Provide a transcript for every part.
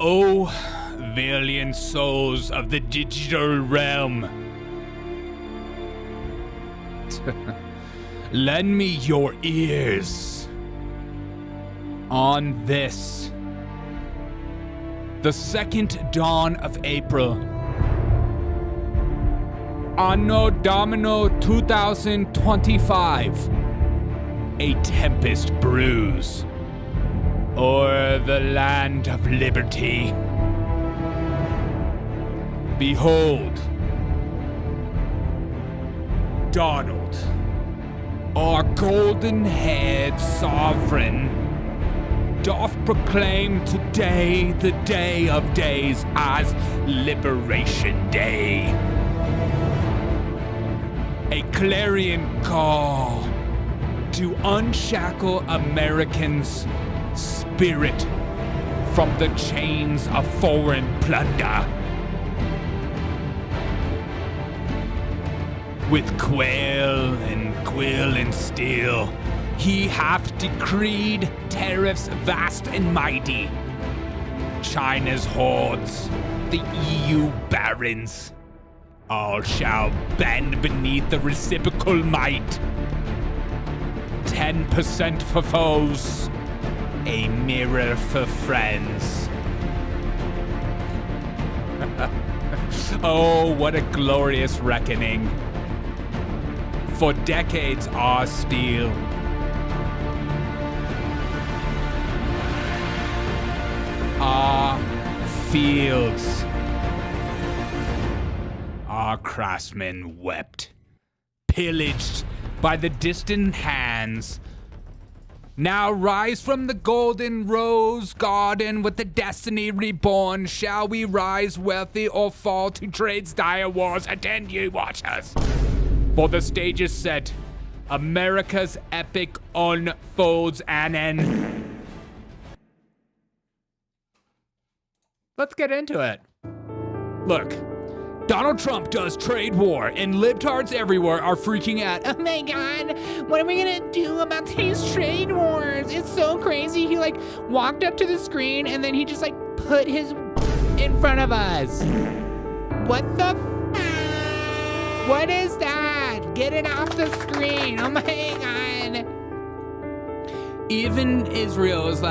Oh, valiant souls of the digital realm, lend me your ears on this, the second dawn of April, Anno Domino 2025, a tempest brews o'er the land of liberty. Behold, Donald, our golden-haired sovereign, doth proclaim today the day of days as Liberation Day. A clarion call to unshackle Americans' spirit from the chains of foreign plunder. With quail and quill and steel, he hath decreed tariffs vast and mighty. China's hordes, the EU barons, all shall bend beneath the reciprocal might. 10% for foes, a mirror for friends. Oh, what a glorious reckoning. For decades our steel, our fields, our craftsmen wept, pillaged by the distant hands. Now rise from the golden rose garden with the destiny reborn. Shall we rise wealthy or fall to trade's dire wars? Attend ye watchers, for the stage is set. America's epic unfolds anon. Let's get into it. Look, Donald Trump does trade war, and libtards everywhere are freaking out. Oh my God, what are we gonna do about these trade wars? It's so crazy. He walked up to the screen and then he just put his in front of us. What the? What is that? Get it off the screen. Oh my God. Even Israel is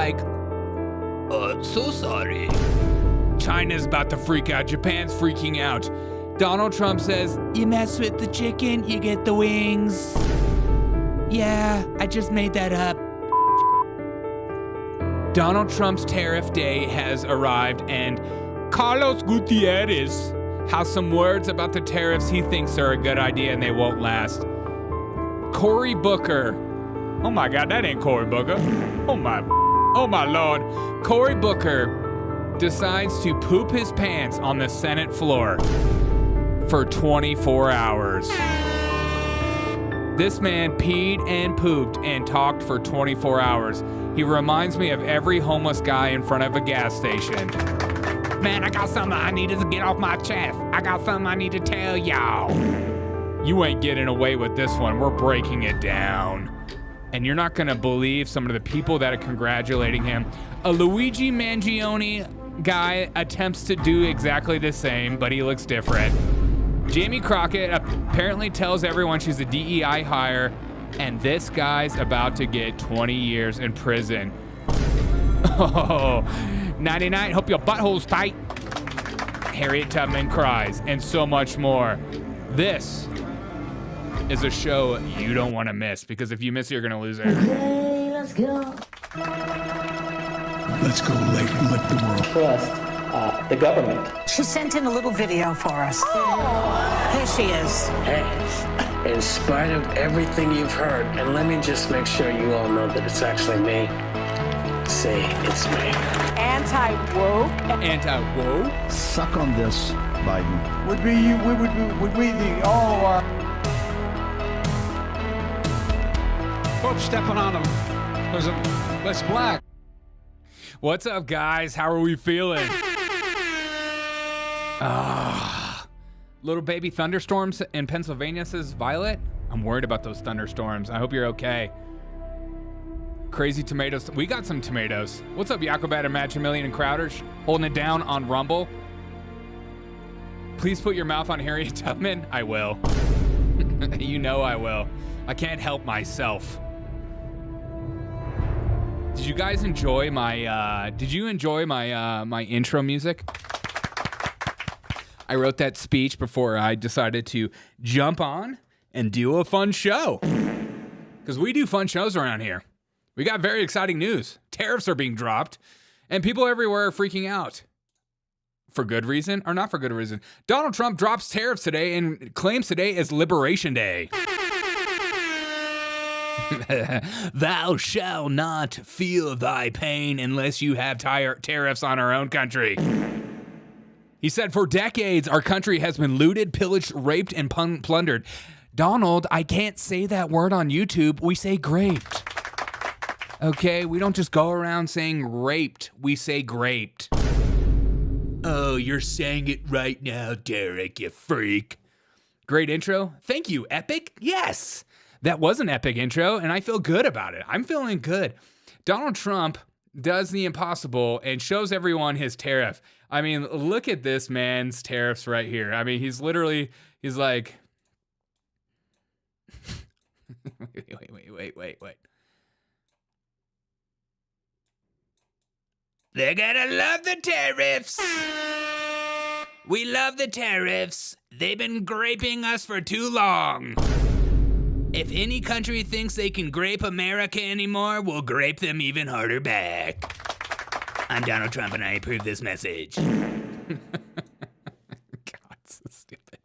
so sorry. China's about to freak out. Japan's freaking out. Donald Trump says, you mess with the chicken, you get the wings. Yeah, I just made that up. Donald Trump's tariff day has arrived, and Carlos Gutierrez has some words about the tariffs he thinks are a good idea and they won't last. Cory Booker. Oh my God, that ain't Cory Booker. Oh my Lord. Cory Booker decides to poop his pants on the Senate floor for 24 hours. This man peed and pooped and talked for 24 hours. He reminds me of every homeless guy in front of a gas station. Man, I got something I need to get off my chest. I got something I need to tell y'all. You ain't getting away with this one. We're breaking it down. And you're not gonna believe some of the people that are congratulating him. A Luigi Mangione guy attempts to do exactly the same, but he looks different. Jamie Crockett apparently tells everyone she's a DEI hire, and this guy's about to get 20 years in prison. Oh, 99, hope your butthole's tight. Harriet Tubman cries, and so much more. This is a show you don't want to miss, because if you miss it, you're gonna lose it. Okay, let's go. Let's go lick the world. Trust the government. She sent in a little video for us. Oh. Here she is. Hey, in spite of everything you've heard, and let me just make sure you all know that it's actually me. Say it's me. Anti-woke. Anti-woke? Suck on this, Biden. Would we the all our Pope stepping on him because that's black. What's up, guys? How are we feeling? Little baby thunderstorms in Pennsylvania, says Violet. I'm worried about those thunderstorms. I hope you're okay. Crazy tomatoes. We got some tomatoes. What's up, Yakobat and Match a Million and Crowders? Holding it down on Rumble. Please put your mouth on Harriet Tubman. I will. You know I will. I can't help myself. Did you guys enjoy my my intro music? I wrote that speech before I decided to jump on and do a fun show. Because we do fun shows around here. We got very exciting news. Tariffs are being dropped, and people everywhere are freaking out. For good reason or not for good reason. Donald Trump drops tariffs today and claims today is Liberation Day. Thou shalt not feel thy pain unless you have tariffs on our own country. He said, for decades, our country has been looted, pillaged, raped, and plundered. Donald, I can't say that word on YouTube. We say graped. Okay, we don't just go around saying raped. We say graped. Oh, you're saying it right now, Derek, you freak. Great intro. Thank you, Epic. Yes, that was an epic intro, and I feel good about it. I'm feeling good. Donald Trump does the impossible and shows everyone his tariff. I mean, look at this man's tariffs right here. I mean, he's like, wait. They're gonna love the tariffs. We love the tariffs. They've been graping us for too long. If any country thinks they can grape America anymore, we'll grape them even harder back. I'm Donald Trump and I approve this message. God, so stupid.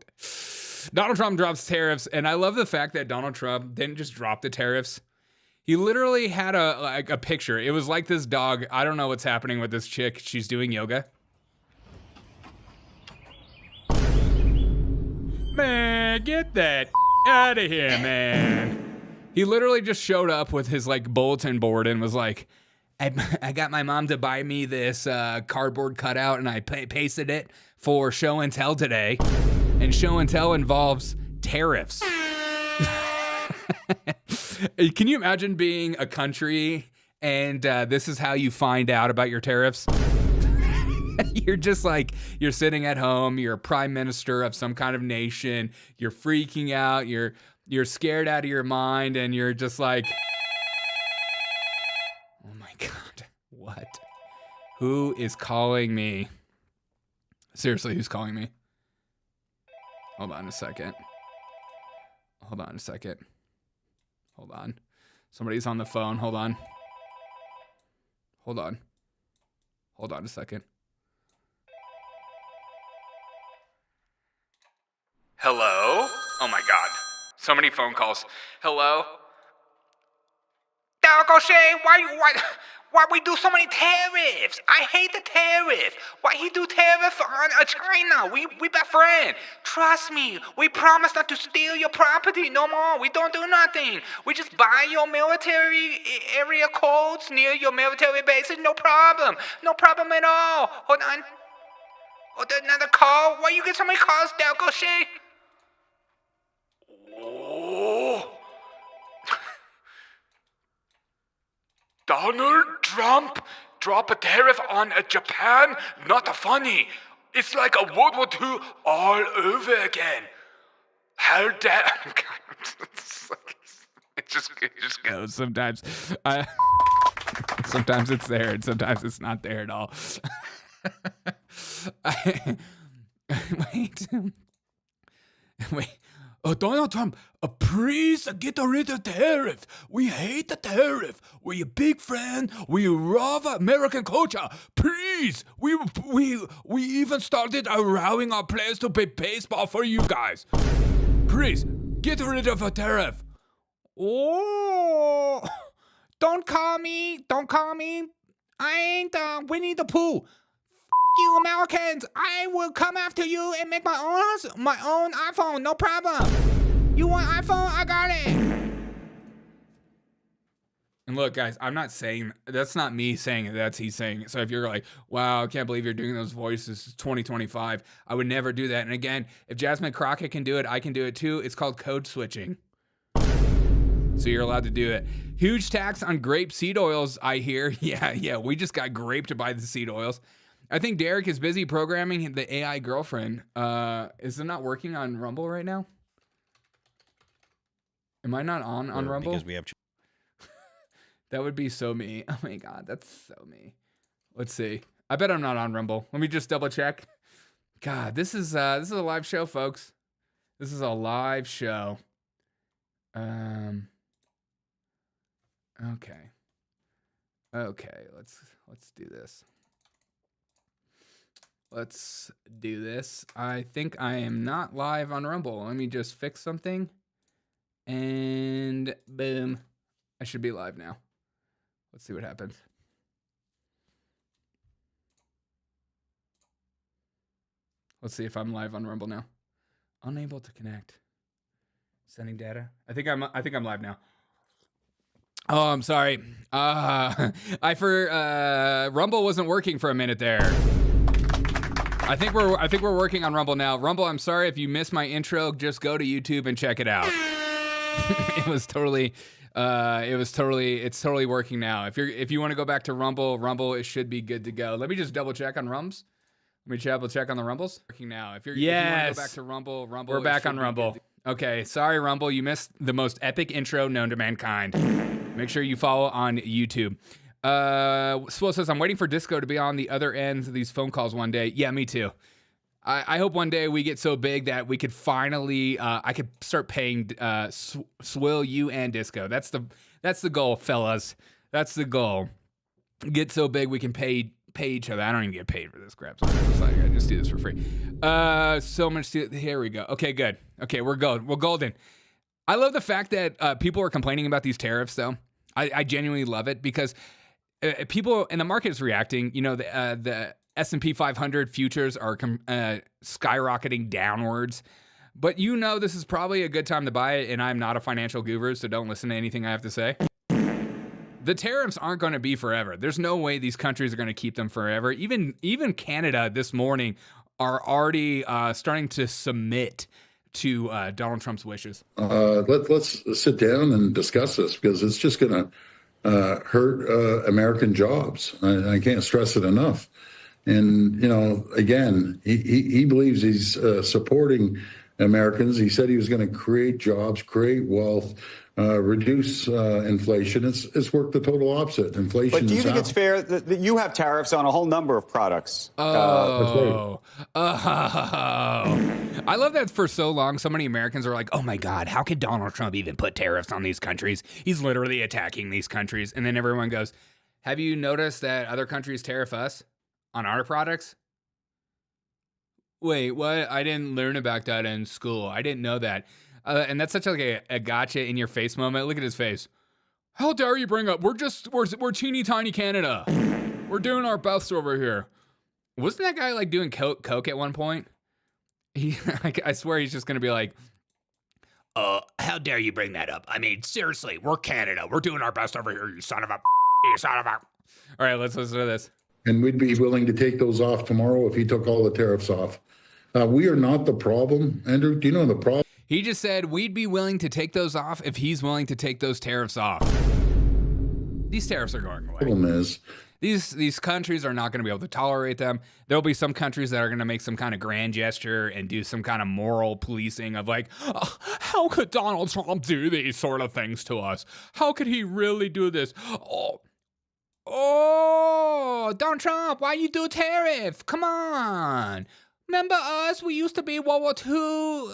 Donald Trump drops tariffs, and I love the fact that Donald Trump didn't just drop the tariffs. He literally had a picture. It was like this dog. I don't know what's happening with this chick. She's doing yoga. Man, get that out of here, man. He literally just showed up with his like bulletin board and was like, I got my mom to buy me this cardboard cutout and I pasted it for show and tell today. And show and tell involves tariffs. Can you imagine being a country and this is how you find out about your tariffs? You're just like, you're sitting at home, you're a prime minister of some kind of nation, you're freaking out, you're scared out of your mind, and you're just like, oh my God, what? Who is calling me? Seriously, who's calling me? Hold on a second. Hold on. Somebody's on the phone. Hold on a second. Hello? Oh my God. So many phone calls. Hello? Dog O'Shea, why we do so many tariffs? I hate the tariff. Why he do tariff on China? We best friend. Trust me, we promise not to steal your property no more. We don't do nothing. We just buy your military area codes near your military bases. No problem. No problem at all. Hold on. Oh, there's another call. Why you get so many calls, Dog O'Shea? Oh. Donald Trump drop a tariff on Japan? Not funny. It's like a World War II all over again. How dare... It just goes sometimes. Sometimes it's there and sometimes it's not there at all. Wait. Donald Trump, please get rid of the tariff. We hate the tariff. We're a big fan. We love American culture. Please, we even started allowing our players to play baseball for you guys. Please, get rid of a tariff. Oh, don't call me. I ain't Winnie the Pooh. You Americans, I will come after you and make my own iPhone, no problem. You want iPhone? I got it. And look, guys, I'm not saying, that's not me saying it, that's he saying it. So if you're like, wow, I can't believe you're doing those voices, it's 2025, I would never do that. And again, if Jasmine Crockett can do it, I can do it too. It's called code switching. So you're allowed to do it. Huge tax on grape seed oils, I hear. Yeah, we just got graped by the seed oils. I think Derek is busy programming the AI girlfriend. Is it not working on Rumble right now? Am I not on Rumble? Because we have... That would be so me. Oh my God, that's so me. Let's see. I bet I'm not on Rumble. Let me just double check. God, this is a live show, folks. This is a live show. Okay. Let's do this. Let's do this. I think I am not live on Rumble. Let me just fix something. And boom. I should be live now. Let's see what happens. Let's see if I'm live on Rumble now. Unable to connect. Sending data. I think I'm live now. Oh, I'm sorry. Rumble wasn't working for a minute there. I think we're working on Rumble now. Rumble, I'm sorry if you missed my intro. Just go to YouTube and check it out. It's totally working now. If you want to go back to Rumble, it should be good to go. Let me just double check on Rums. Let me double check on the Rumbles. Working now. If you want to go back to Rumble, we're back on Rumble. Okay, sorry Rumble, you missed the most epic intro known to mankind. Make sure you follow on YouTube. Swole says, I'm waiting for Disco to be on the other end of these phone calls one day. Yeah, me too. I hope one day we get so big that we could finally, I could start paying Swill, you, and Disco. That's the goal, fellas. That's the goal. Get so big we can pay each other. I don't even get paid for this crap. So I just do this for free. So much. Here we go. Okay, good. Okay, we're golden. I love the fact that people are complaining about these tariffs, though. I genuinely love it because people and the market is reacting. You know, the S&P 500 futures are skyrocketing downwards. But you know this is probably a good time to buy it, and I'm not a financial guru, so don't listen to anything I have to say. The tariffs aren't going to be forever. There's no way these countries are going to keep them forever. Even Canada this morning are already starting to submit to Donald Trump's wishes. Let's sit down and discuss this because it's just going to hurt American jobs. I can't stress it enough. And, you know, again, he believes he's supporting Americans. He said he was going to create jobs, create wealth, reduce inflation. It's worked the total opposite. Inflation. But do you think it's fair that you have tariffs on a whole number of products? I love that for so long. So many Americans are like, oh my God, how could Donald Trump even put tariffs on these countries? He's literally attacking these countries. And then everyone goes, have you noticed that other countries tariff us on our products? Wait, what? I didn't learn about that in school. I didn't know that. And that's such like a gotcha in your face moment. Look at his face. How dare you bring up? We're teeny tiny Canada. We're doing our best over here. Wasn't that guy like doing coke at one point? I swear he's just gonna be like, how dare you bring that up? I mean, seriously, we're Canada. We're doing our best over here. You son of a. All right, let's listen to this. And we'd be willing to take those off tomorrow if he took all the tariffs off. We are not the problem. Andrew, do you know the problem? He just said we'd be willing to take those off if he's willing to take those tariffs off. These tariffs are going away. The problem is these countries are not going to be able to tolerate them. There'll be some countries that are going to make some kind of grand gesture and do some kind of moral policing of like, how could Donald Trump do these sort of things to us? How could he really do this? Oh, Donald Trump, why you do tariff? Come on. Remember us? We used to be World War II.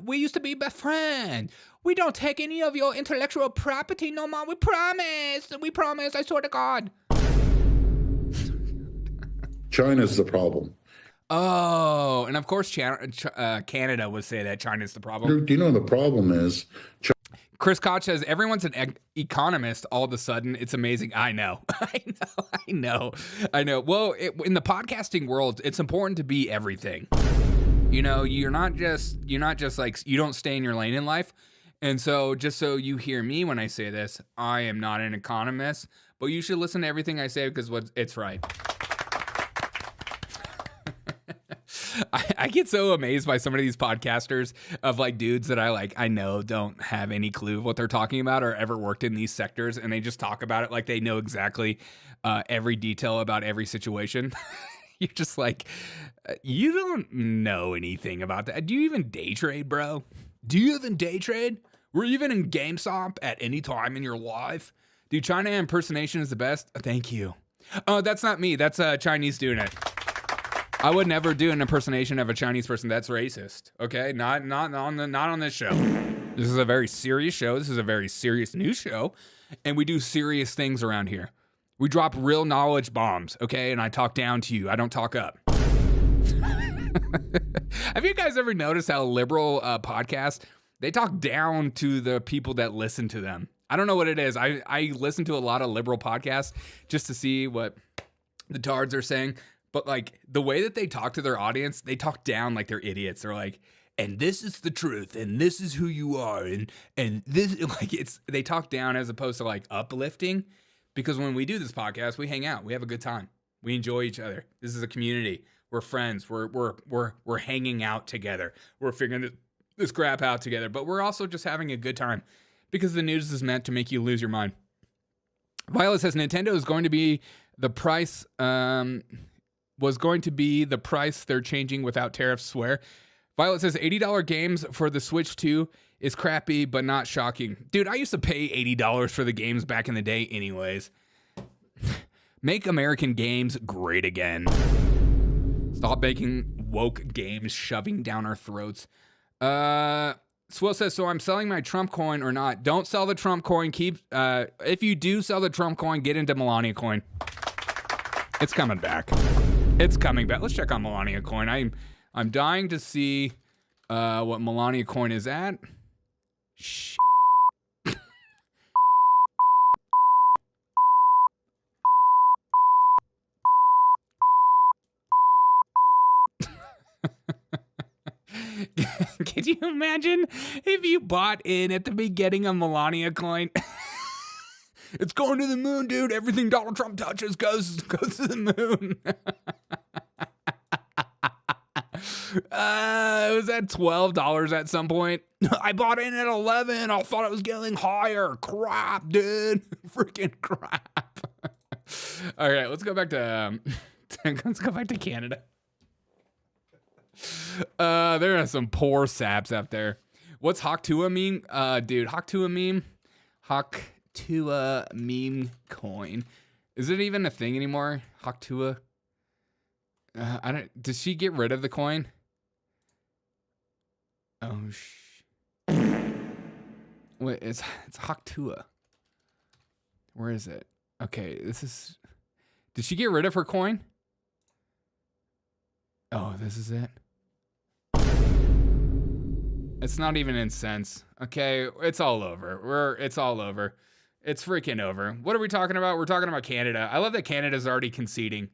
We used to be best friends. We don't take any of your intellectual property no more. We promise. We promise. I swear to God. China's the problem. Oh, and of course Canada would say that China's the problem. Do you know the problem is? Chris Koch says, everyone's an economist all of a sudden. It's amazing. I know. I know. Well, in the podcasting world, it's important to be everything. You know, you're not just like, you don't stay in your lane in life. And so just so you hear me when I say this, I am not an economist, but you should listen to everything I say because it's right. I get so amazed by some of these podcasters of like dudes that I know don't have any clue of what they're talking about or ever worked in these sectors, and they just talk about it like they know exactly every detail about every situation. You're just like, you don't know anything about that. Do you even day trade, bro? Do you even day trade? Were you even in GameStop at any time in your life? Dude, China impersonation is the best. Thank you. Oh, that's not me. That's a Chinese doing it. I would never do an impersonation of a Chinese person. That's racist. Okay, not on this show. This is a very serious show. This is a very serious news show, and we do serious things around here. We drop real knowledge bombs. Okay, and I talk down to you. I don't talk up. Have you guys ever noticed how liberal podcasts, they talk down to the people that listen to them? I don't know what it is. I listen to a lot of liberal podcasts just to see what the tards are saying. But like the way that they talk to their audience, they talk down like they're idiots. They're like, and this is the truth, and this is who you are, and this, like, they talk down as opposed to like uplifting. Because when we do this podcast, we hang out, we have a good time, we enjoy each other. This is a community. We're friends. We're hanging out together. We're figuring this crap out together. But we're also just having a good time because the news is meant to make you lose your mind. Violet says Nintendo is going to be the price. Was going to be the price they're changing without tariffs, swear. Violet says $80 games for the Switch 2 is crappy, but not shocking. Dude, I used to pay $80 for the games back in the day anyways. Make American games great again. Stop making woke games shoving down our throats. Swill says, so I'm selling my Trump coin or not? Don't sell the Trump coin. If you do sell the Trump coin, get into Melania coin. It's coming back. It's coming back. Let's check on Melania coin. I'm dying to see what Melania coin is at. Shh. Can you imagine if you bought in at the beginning of Melania coin? It's going to the moon, dude. Everything Donald Trump touches goes to the moon. It was at $12 at some point. I bought in at 11. I thought it was getting higher. Crap, dude. Freaking crap. All right, let's go back to Canada. There are some poor saps out there. What's Hawk2a meme? Dude, Hawk2a meme. Hawk2a meme coin. Is it even a thing anymore? Hawk2a. I don't. Did she get rid of the coin? Oh wait, it's Hawk2a. Where is it? Okay, this is. Did she get rid of her coin? Oh, this is it. It's not even in cents. Okay, it's all over. It's all over. It's freaking over. What are we talking about? We're talking about Canada. I love that Canada's already conceding.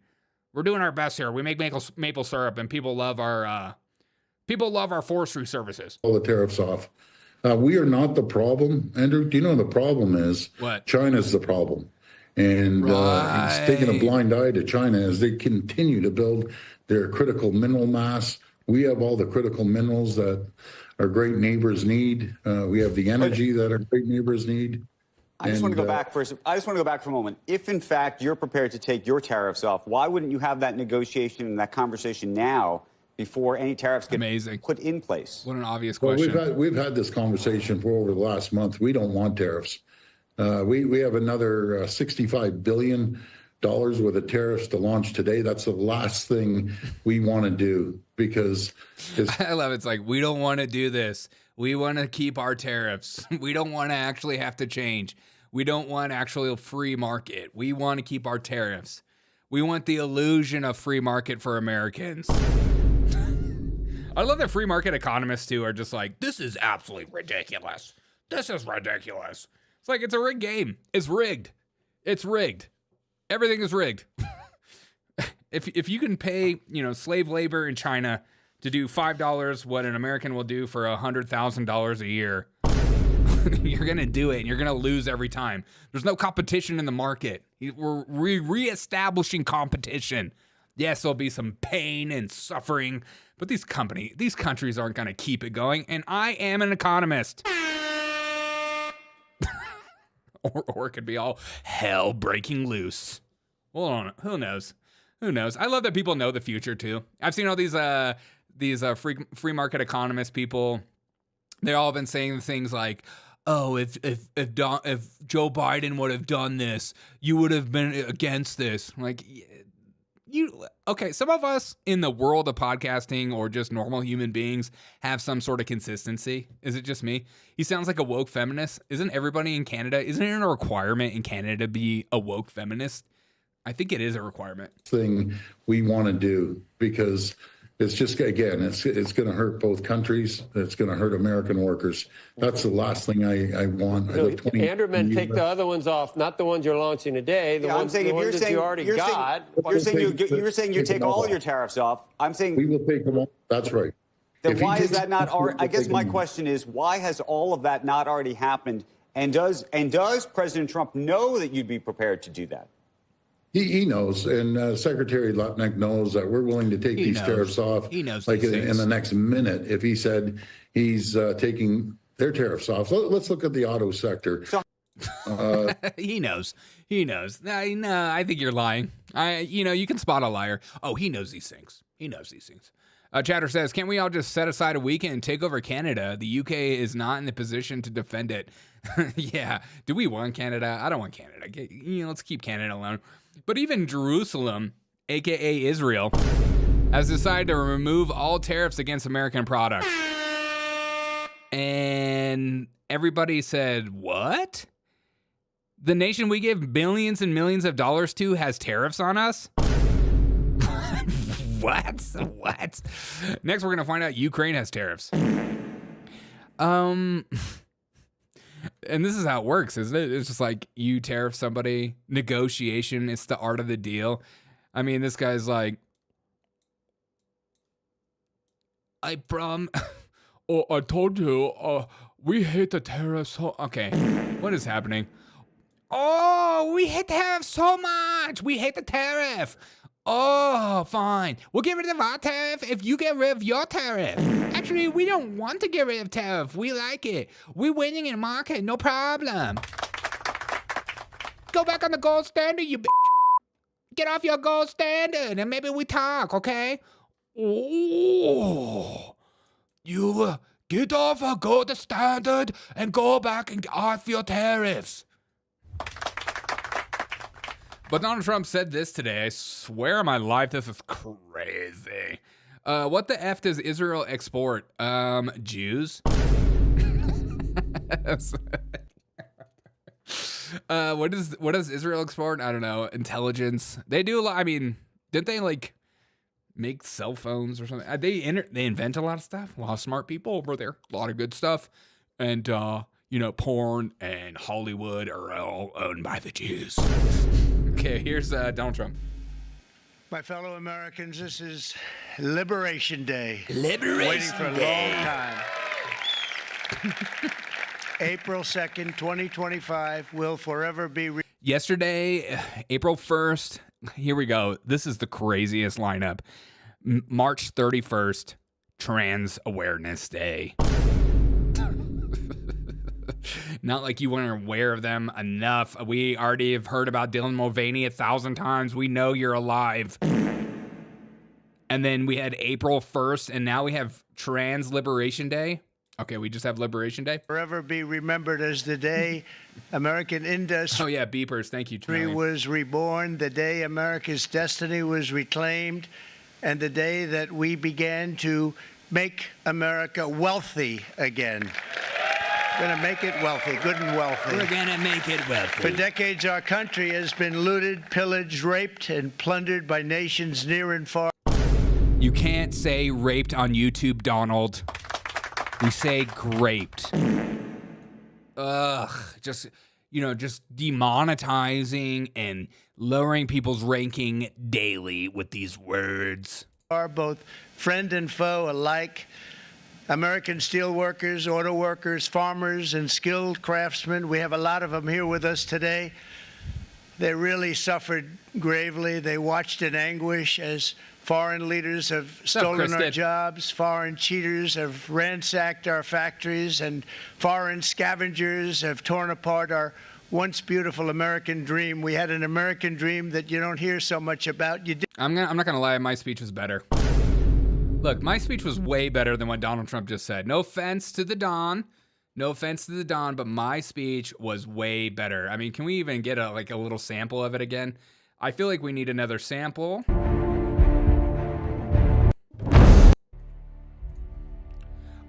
We're doing our best here. We make maple syrup, and people love our forestry services. All the tariffs off. We are not the problem, Andrew. Do you know the problem is? What? China's the problem. And it's taking a blind eye to China as they continue to build their critical mineral mass. We have all the critical minerals that our great neighbors need. We have the energy that our great neighbors need. I just want to go back for a moment. If, in fact, you're prepared to take your tariffs off, why wouldn't you have that negotiation and that conversation now before any tariffs get put in place? What an obvious question. Well, we've had this conversation for over the last month. We don't want tariffs. We have another $65 billion worth of tariffs to launch today. That's the last thing we want to do because I love it. It's like, we don't want to do this. We want to keep our tariffs. We don't want to actually have to change. We don't want actually a free market. We want to keep our tariffs. We want the illusion of free market for Americans. I love that free market economists too are just like, this is absolutely ridiculous. This is ridiculous. It's like, it's a rigged game. It's rigged. It's rigged. Everything is rigged. If you can pay, slave labor in China to do $5 what an American will do for $100,000 a year, you're going to do it and you're going to lose every time. There's no competition in the market. We're reestablishing competition. Yes, there'll be some pain and suffering, but these countries aren't going to keep it going. And I am an economist. or it could be all hell breaking loose. Well, who knows? Who knows? I love that people know the future too. I've seen all these free market economist people. They all have been saying things like, "Oh, if Joe Biden would have done this, you would have been against this." Like, okay, some of us in the world of podcasting or just normal human beings have some sort of consistency. Is it just me? He sounds like a woke feminist. Isn't everybody in Canada? Isn't it a requirement in Canada to be a woke feminist? I think it is a requirement. Thing we want to do, because it's just, again, it's going to hurt both countries. It's going to hurt American workers. That's the last thing I want. Anderman, take the other ones off, not the ones you're launching today. The ones that you already got. You're saying you take all your tariffs off. I'm saying we will take them off. That's right. Then why is that not? I guess my question is, why has all of that not already happened? And does President Trump know that you'd be prepared to do that? He knows, and Secretary Lutnick knows that we're willing to take these tariffs off. He knows, like in the next minute, if he said he's taking their tariffs off. So let's look at the auto sector. He knows. No, I think you're lying. You can spot a liar. Oh, he knows these things. Chatter says, can't we all just set aside a weekend and take over Canada? The UK is not in the position to defend it. Yeah. Do we want Canada? I don't want Canada. Let's keep Canada alone. But even Jerusalem, aka Israel, has decided to remove all tariffs against American products. And everybody said, what? The nation we give billions and millions of dollars to has tariffs on us? What? Next, we're going to find out Ukraine has tariffs. And this is how it works, isn't it? It's just like you tariff somebody, negotiation, it's the art of the deal. I mean, this guy's like, I told you, we hate the tariffs. Okay, what is happening? Oh, we hate tariffs so much. We hate the tariff. Oh, fine. We'll get rid of our tariff if you get rid of your tariff. Actually, we don't want to get rid of tariff. We like it. We're winning in the market. No problem. Go back on the gold standard, you bitch. Get off your gold standard and maybe we talk, okay? Oh, you get off a gold standard and go back and get off your tariffs. But Donald Trump said this today. I swear on my life, this is crazy. What the F does Israel export? Jews? What does Israel export? I don't know. Intelligence. They do a lot. I mean, didn't they like make cell phones or something? They invent a lot of stuff. A lot of smart people over there. A lot of good stuff. And, porn and Hollywood are all owned by the Jews. Okay, here's Donald Trump. My fellow Americans, this is Liberation Day. Waiting for a long time. April 2nd, 2025 will forever be... Yesterday, April 1st, here we go. This is the craziest lineup. March 31st, Trans Awareness Day. Not like you weren't aware of them enough. We already have heard about Dylan Mulvaney 1,000 times. We know you're alive. And then we had April 1st, and now we have Trans Liberation Day. Okay, we just have Liberation Day. Forever be remembered as the day American industry... Oh, yeah, beepers. Thank you, Charlie. ...was reborn, the day America's destiny was reclaimed, and the day that we began to make America wealthy again. We're going to make it wealthy, good and wealthy. We're going to make it wealthy. For decades, our country has been looted, pillaged, raped, and plundered by nations near and far. You can't say raped on YouTube, Donald. We say graped. Ugh. Just demonetizing and lowering people's ranking daily with these words. Are both friend and foe alike. American steel workers, auto workers, farmers, and skilled craftsmen. We have a lot of them here with us today. They really suffered gravely. They watched in anguish as foreign leaders have stolen our jobs, foreign cheaters have ransacked our factories, and foreign scavengers have torn apart our once beautiful American dream. We had an American dream that you don't hear so much about. I'm not gonna lie, my speech was better. Look, my speech was way better than what Donald Trump just said. No offense to the Don. No offense to the Don, but my speech was way better. I mean, can we even get a little sample of it again? I feel like we need another sample.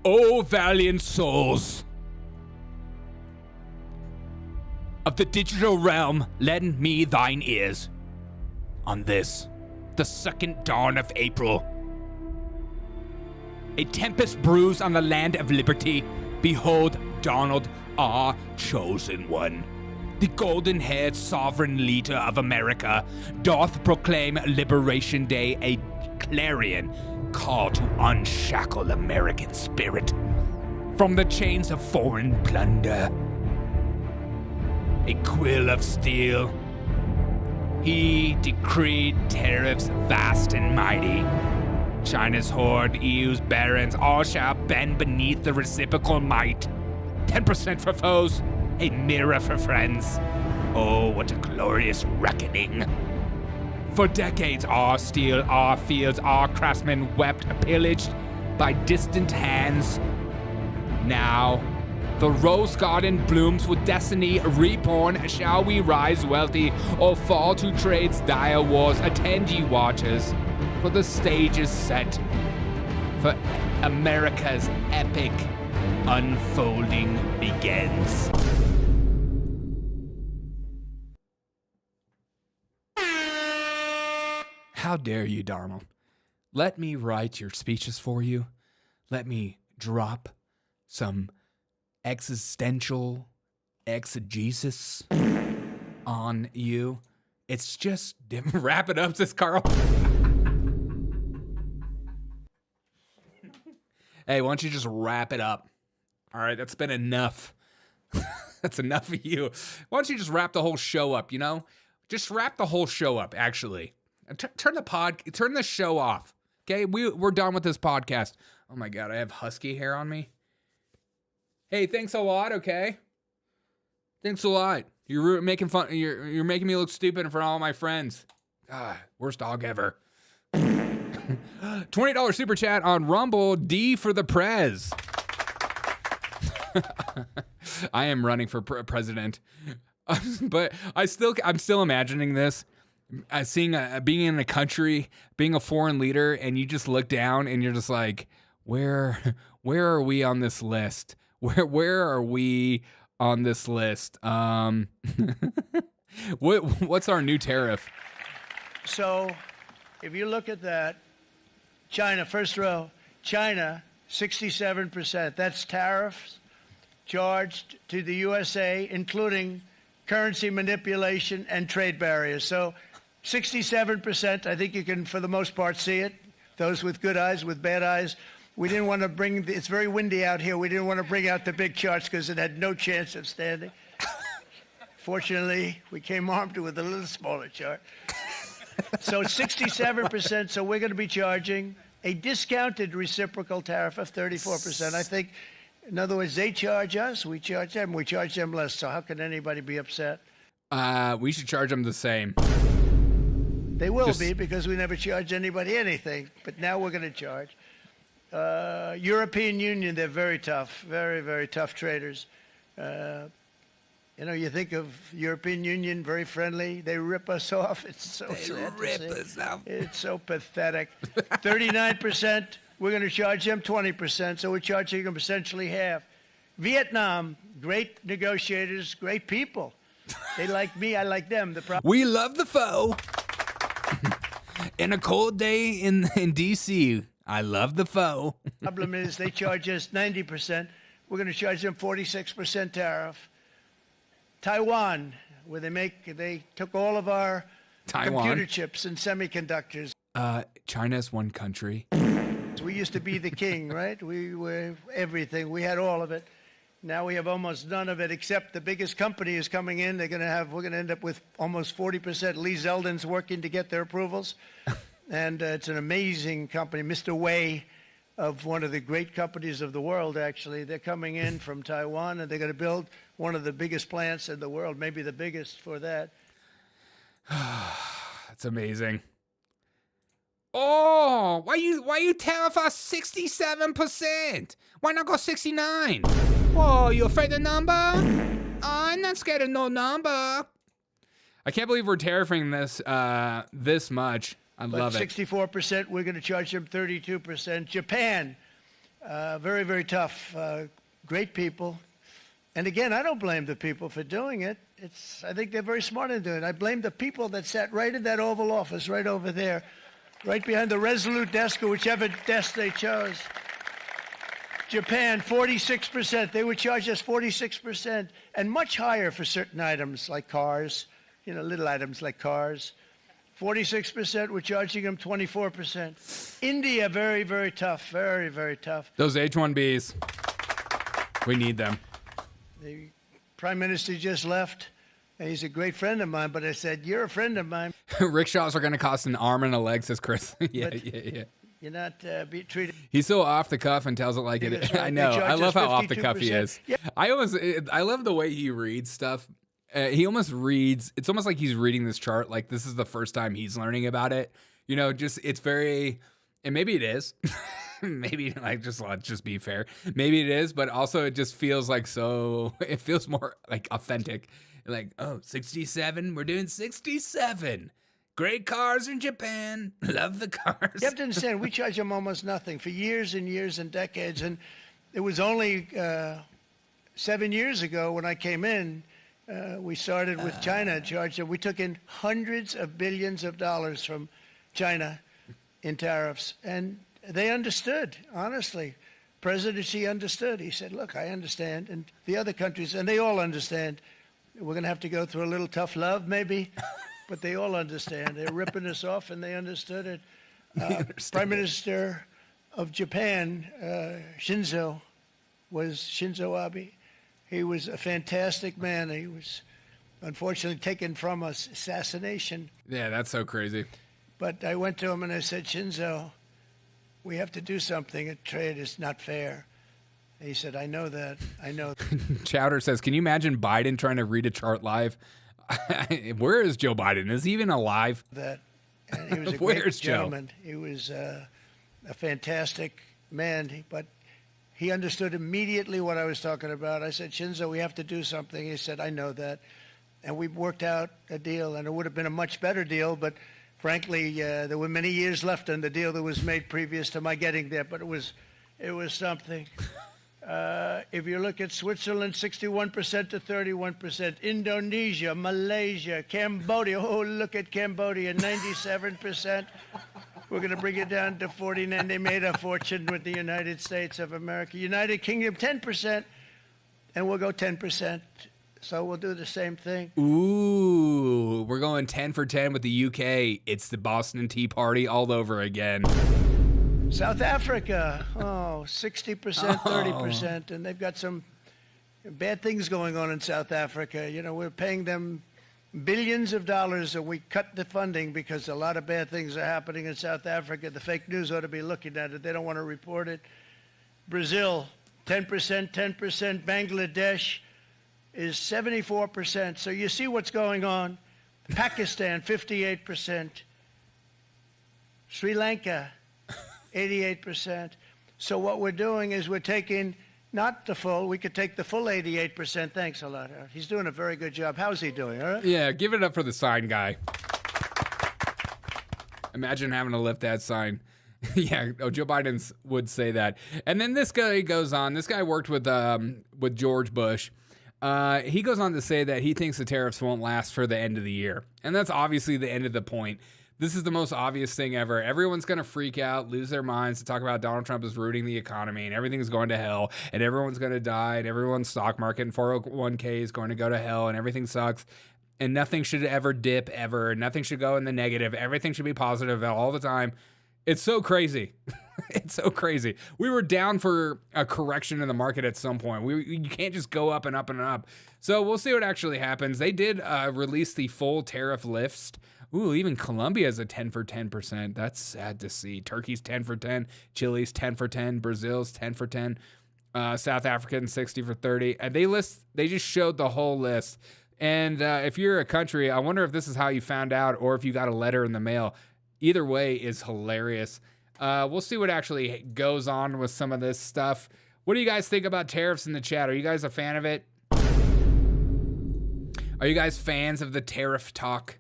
Oh, valiant souls of the digital realm, lend me thine ears. On this, the second dawn of April, a tempest brews on the land of liberty. Behold, Donald, our chosen one. The golden-haired sovereign leader of America doth proclaim Liberation Day a clarion call to unshackle American spirit from the chains of foreign plunder. A quill of steel, he decreed tariffs vast and mighty. China's horde, EU's barons, all shall bend beneath the reciprocal might. 10% for foes, a mirror for friends. Oh, what a glorious reckoning. For decades, our steel, our fields, our craftsmen wept, pillaged by distant hands. Now, the rose garden blooms with destiny reborn. Shall we rise wealthy or fall to trade's dire wars? Attend ye watchers, for the stage is set for America's epic unfolding begins. How dare you, Darnell? Let me write your speeches for you. Let me drop some existential exegesis on you. It's just wrap it up, says Carl. Hey, why don't you just wrap it up? All right, that's been enough. That's enough of you. Why don't you just wrap the whole show up, you know? Just wrap the whole show up, actually. Turn the show off. Okay, we're done with this podcast. Oh my God, I have husky hair on me. Hey, thanks a lot. Okay, thanks a lot. You're making fun. You're making me look stupid in front of all my friends. God, worst dog ever. $20 super chat on Rumble. D for the Prez. I am running for president, but I'm still imagining this. Being in a country, being a foreign leader, and you just look down and you're just like, where are we on this list? Where are we on this list? What's our new tariff? So, if you look at that, China, first row, China, 67%. That's tariffs charged to the USA, including currency manipulation and trade barriers. So 67%, I think you can, for the most part, see it. Those with good eyes, with bad eyes. We didn't want to bring, it's very windy out here. We didn't want to bring out the big charts because it had no chance of standing. Fortunately, we came armed with a little smaller chart. So 67%, so we're going to be charging a discounted reciprocal tariff of 34%. I think, in other words, they charge us, we charge them less. So how can anybody be upset? We should charge them the same. They will be, because we never charge anybody anything. But now we're going to charge. European Union, they're very tough, very, very tough traders. You know, you think of European Union, very friendly. They rip us off. It's so sad to see. It's so pathetic. 39%. We're going to charge them 20%, so we're charging them essentially half. Vietnam, great negotiators, great people. They like me, I like them. We love the foe. In a cold day in D.C., I love the foe. Problem is they charge us 90%. We're going to charge them 46% tariff. Taiwan, where they took all of our computer chips and semiconductors. China's one country. We used to be the king, right? We were everything. We had all of it. Now we have almost none of it, except the biggest company is coming in. We're going to end up with almost 40%. Lee Zeldin's working to get their approvals. And it's an amazing company. Mr. Wei, of one of the great companies of the world, actually. They're coming in from Taiwan, and they're going to build one of the biggest plants in the world, maybe the biggest for that. That's amazing. Oh, why you tariff us 67%? Why not go 69? Whoa, you afraid of number? I'm not scared of no number. I can't believe we're tariffing this this much. I love it. 64%, we're going to charge them 32%. Japan, very, very tough. Great people. And again, I don't blame the people for doing it. I think they're very smart in doing it. I blame the people that sat right in that Oval Office, right over there, right behind the Resolute desk or whichever desk they chose. Japan, 46%. They would charge us 46%, and much higher for certain items like cars, little items like cars. 46%, we're charging them 24%. India, very, very tough, very, very tough. Those H-1Bs, we need them. The Prime Minister just left, and he's a great friend of mine, but I said, you're a friend of mine. Rickshaws are going to cost an arm and a leg, says Chris. yeah. You're not treated. He's so off the cuff and tells it like it is. Right. I know. I love how off the cuff he is. Yeah. I love the way he reads stuff. He almost reads, it's almost like he's reading this chart like this is the first time he's learning about it. It's very, and maybe it is. Maybe let's just be fair. Maybe it is, but also it just feels like it feels more like authentic. Like, 67, we're doing 67. Great cars in Japan. Love the cars. You have to understand, we charge them almost nothing for years and years and decades. And it was only 7 years ago when I came in, we started with China, charged. We took in hundreds of billions of dollars from China in tariffs, and they understood. Honestly, President Xi understood. He said, "Look, I understand," and the other countries, and they all understand. We're going to have to go through a little tough love, maybe, but they all understand. They're ripping us off, and they understood it. Prime Minister of Japan, Shinzo Abe. He was a fantastic man. He was unfortunately taken from us, assassination. Yeah, that's so crazy. But I went to him and I said, Shinzo, we have to do something. A trade is not fair. And he said, I know that. I know that. Chowder says, can you imagine Biden trying to read a chart live? Where is Joe Biden? Is he even alive? And he was a great gentleman. Joe? He was a fantastic man, but he understood immediately what I was talking about. I said, Shinzo, we have to do something. He said, I know that. And we worked out a deal, and it would have been a much better deal, but frankly, there were many years left on the deal that was made previous to my getting there, but it was something. If you look at Switzerland, 61% to 31%. Indonesia, Malaysia, Cambodia. Oh, look at Cambodia, 97%. We're going to bring it down to 49. They made a fortune with the United States of America. United Kingdom, 10%, and we'll go 10%. So we'll do the same thing. Ooh, we're going 10 for 10 with the UK. It's the Boston Tea Party all over again. South Africa, 60%, 30%, and they've got some bad things going on in South Africa. We're paying them billions of dollars, and we cut the funding because a lot of bad things are happening in South Africa. The fake news ought to be looking at it. They don't want to report it. Brazil, 10%, 10%. Bangladesh is 74%. So you see what's going on. Pakistan, 58%. Sri Lanka, 88%. So what we're doing is we're taking not the full. We could take the full 88%. Thanks a lot, Howard. He's doing a very good job. How's he doing? All right? Yeah, give it up for the sign guy. Imagine having to lift that sign. Yeah, Joe Biden would say that. And then this guy goes on. This guy worked with George Bush. He goes on to say that he thinks the tariffs won't last for the end of the year. And that's obviously the end of the point. This is the most obvious thing ever. Everyone's going to freak out, lose their minds to talk about Donald Trump is rooting the economy and everything's going to hell and everyone's going to die and everyone's stock market and 401k is going to go to hell and everything sucks and nothing should ever dip ever. Nothing should go in the negative. Everything should be positive all the time. It's so crazy. It's so crazy. We were down for a correction in the market at some point. You can't just go up and up and up. So we'll see what actually happens. They did release the full tariff list. Ooh, even Colombia's a 10 for 10%. That's sad to see. Turkey's 10 for 10. Chile's 10 for 10. Brazil's 10 for 10. South African 60 for 30. And they just showed the whole list. And if you're a country, I wonder if this is how you found out or if you got a letter in the mail. Either way is hilarious. We'll see what actually goes on with some of this stuff. What do you guys think about tariffs in the chat? Are you guys a fan of it? Are you guys fans of the tariff talk?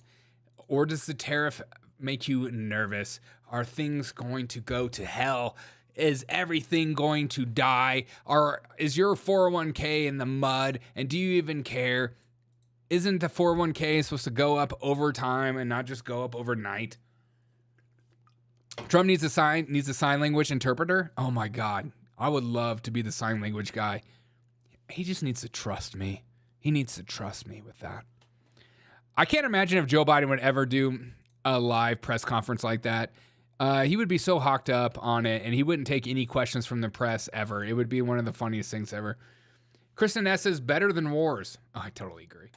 Or does the tariff make you nervous? Are things going to go to hell? Is everything going to die? Or is your 401k in the mud? And do you even care? Isn't the 401k supposed to go up over time and not just go up overnight? Trump needs a sign language interpreter. Oh my God. I would love to be the sign language guy. He just needs to trust me. He needs to trust me with that. I can't imagine if Joe Biden would ever do a live press conference like that. He would be so hawked up on it, and he wouldn't take any questions from the press ever. It would be one of the funniest things ever. Kristen S. is better than wars. Oh, I totally agree.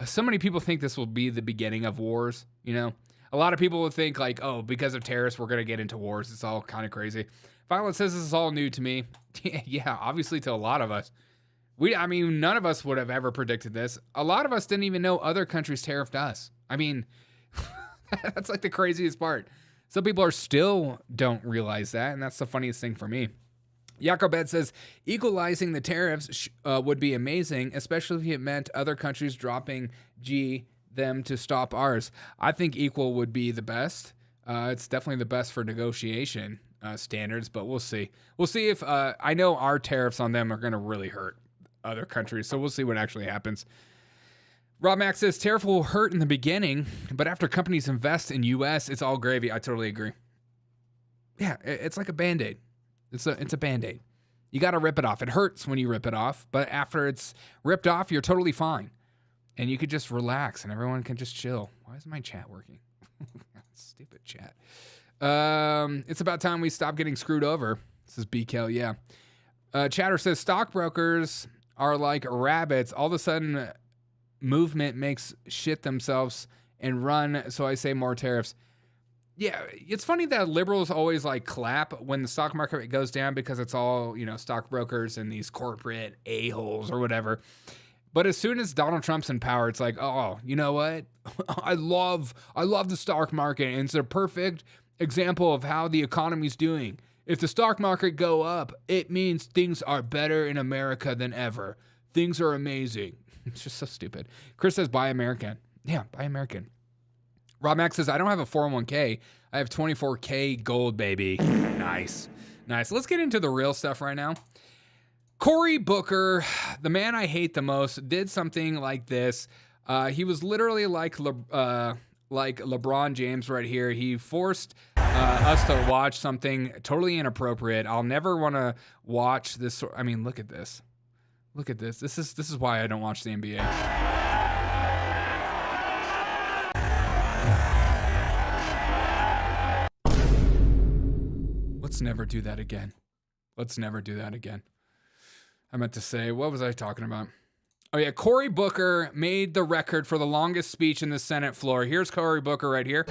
So many people think this will be the beginning of wars, you know? A lot of people would think like, oh, because of tariffs, we're going to get into wars. It's all kind of crazy. Violet says this is all new to me. Yeah, obviously to a lot of us. None of us would have ever predicted this. A lot of us didn't even know other countries tariffed us. I mean, that's like the craziest part. Some people still don't realize that, and that's the funniest thing for me. Jacobed says, equalizing the tariffs would be amazing, especially if it meant other countries dropping them to stop ours. I think equal would be the best. It's definitely the best for negotiation standards, but we'll see. We'll see if I know our tariffs on them are going to really hurt other countries, so we'll see what actually happens. Rob Max says, tariff will hurt in the beginning, but after companies invest in U.S., it's all gravy. I totally agree. Yeah, it's like a Band-Aid. It's a Band-Aid. You got to rip it off. It hurts when you rip it off, but after it's ripped off, you're totally fine. And you could just relax and everyone can just chill. Why is my chat working? Stupid chat. It's about time we stop getting screwed over. This is BKL, yeah. Chatter says, stockbrokers are like rabbits. All of a sudden, movement makes shit themselves and run, so I say more tariffs. Yeah, it's funny that liberals always like clap when the stock market goes down because it's all, stockbrokers and these corporate a-holes or whatever. But as soon as Donald Trump's in power, it's like, oh, you know what? I love the stock market, and it's a perfect example of how the economy's doing. If the stock market go up, it means things are better in America than ever. Things are amazing. It's just so stupid. Chris says, buy American. Yeah, buy American. Rob Max says, I don't have a 401k. I have 24K gold, baby. Nice. Let's get into the real stuff right now. Cory Booker, the man I hate the most, did something like this. He was literally like LeBron James right here. He forced us to watch something totally inappropriate. I'll never want to watch this. I mean, look at this. Look at this. This is why I don't watch the NBA. Let's never do that again. Let's never do that again. I meant to say, what was I talking about? Oh yeah, Cory Booker made the record for the longest speech in the Senate floor. Here's Cory Booker right here.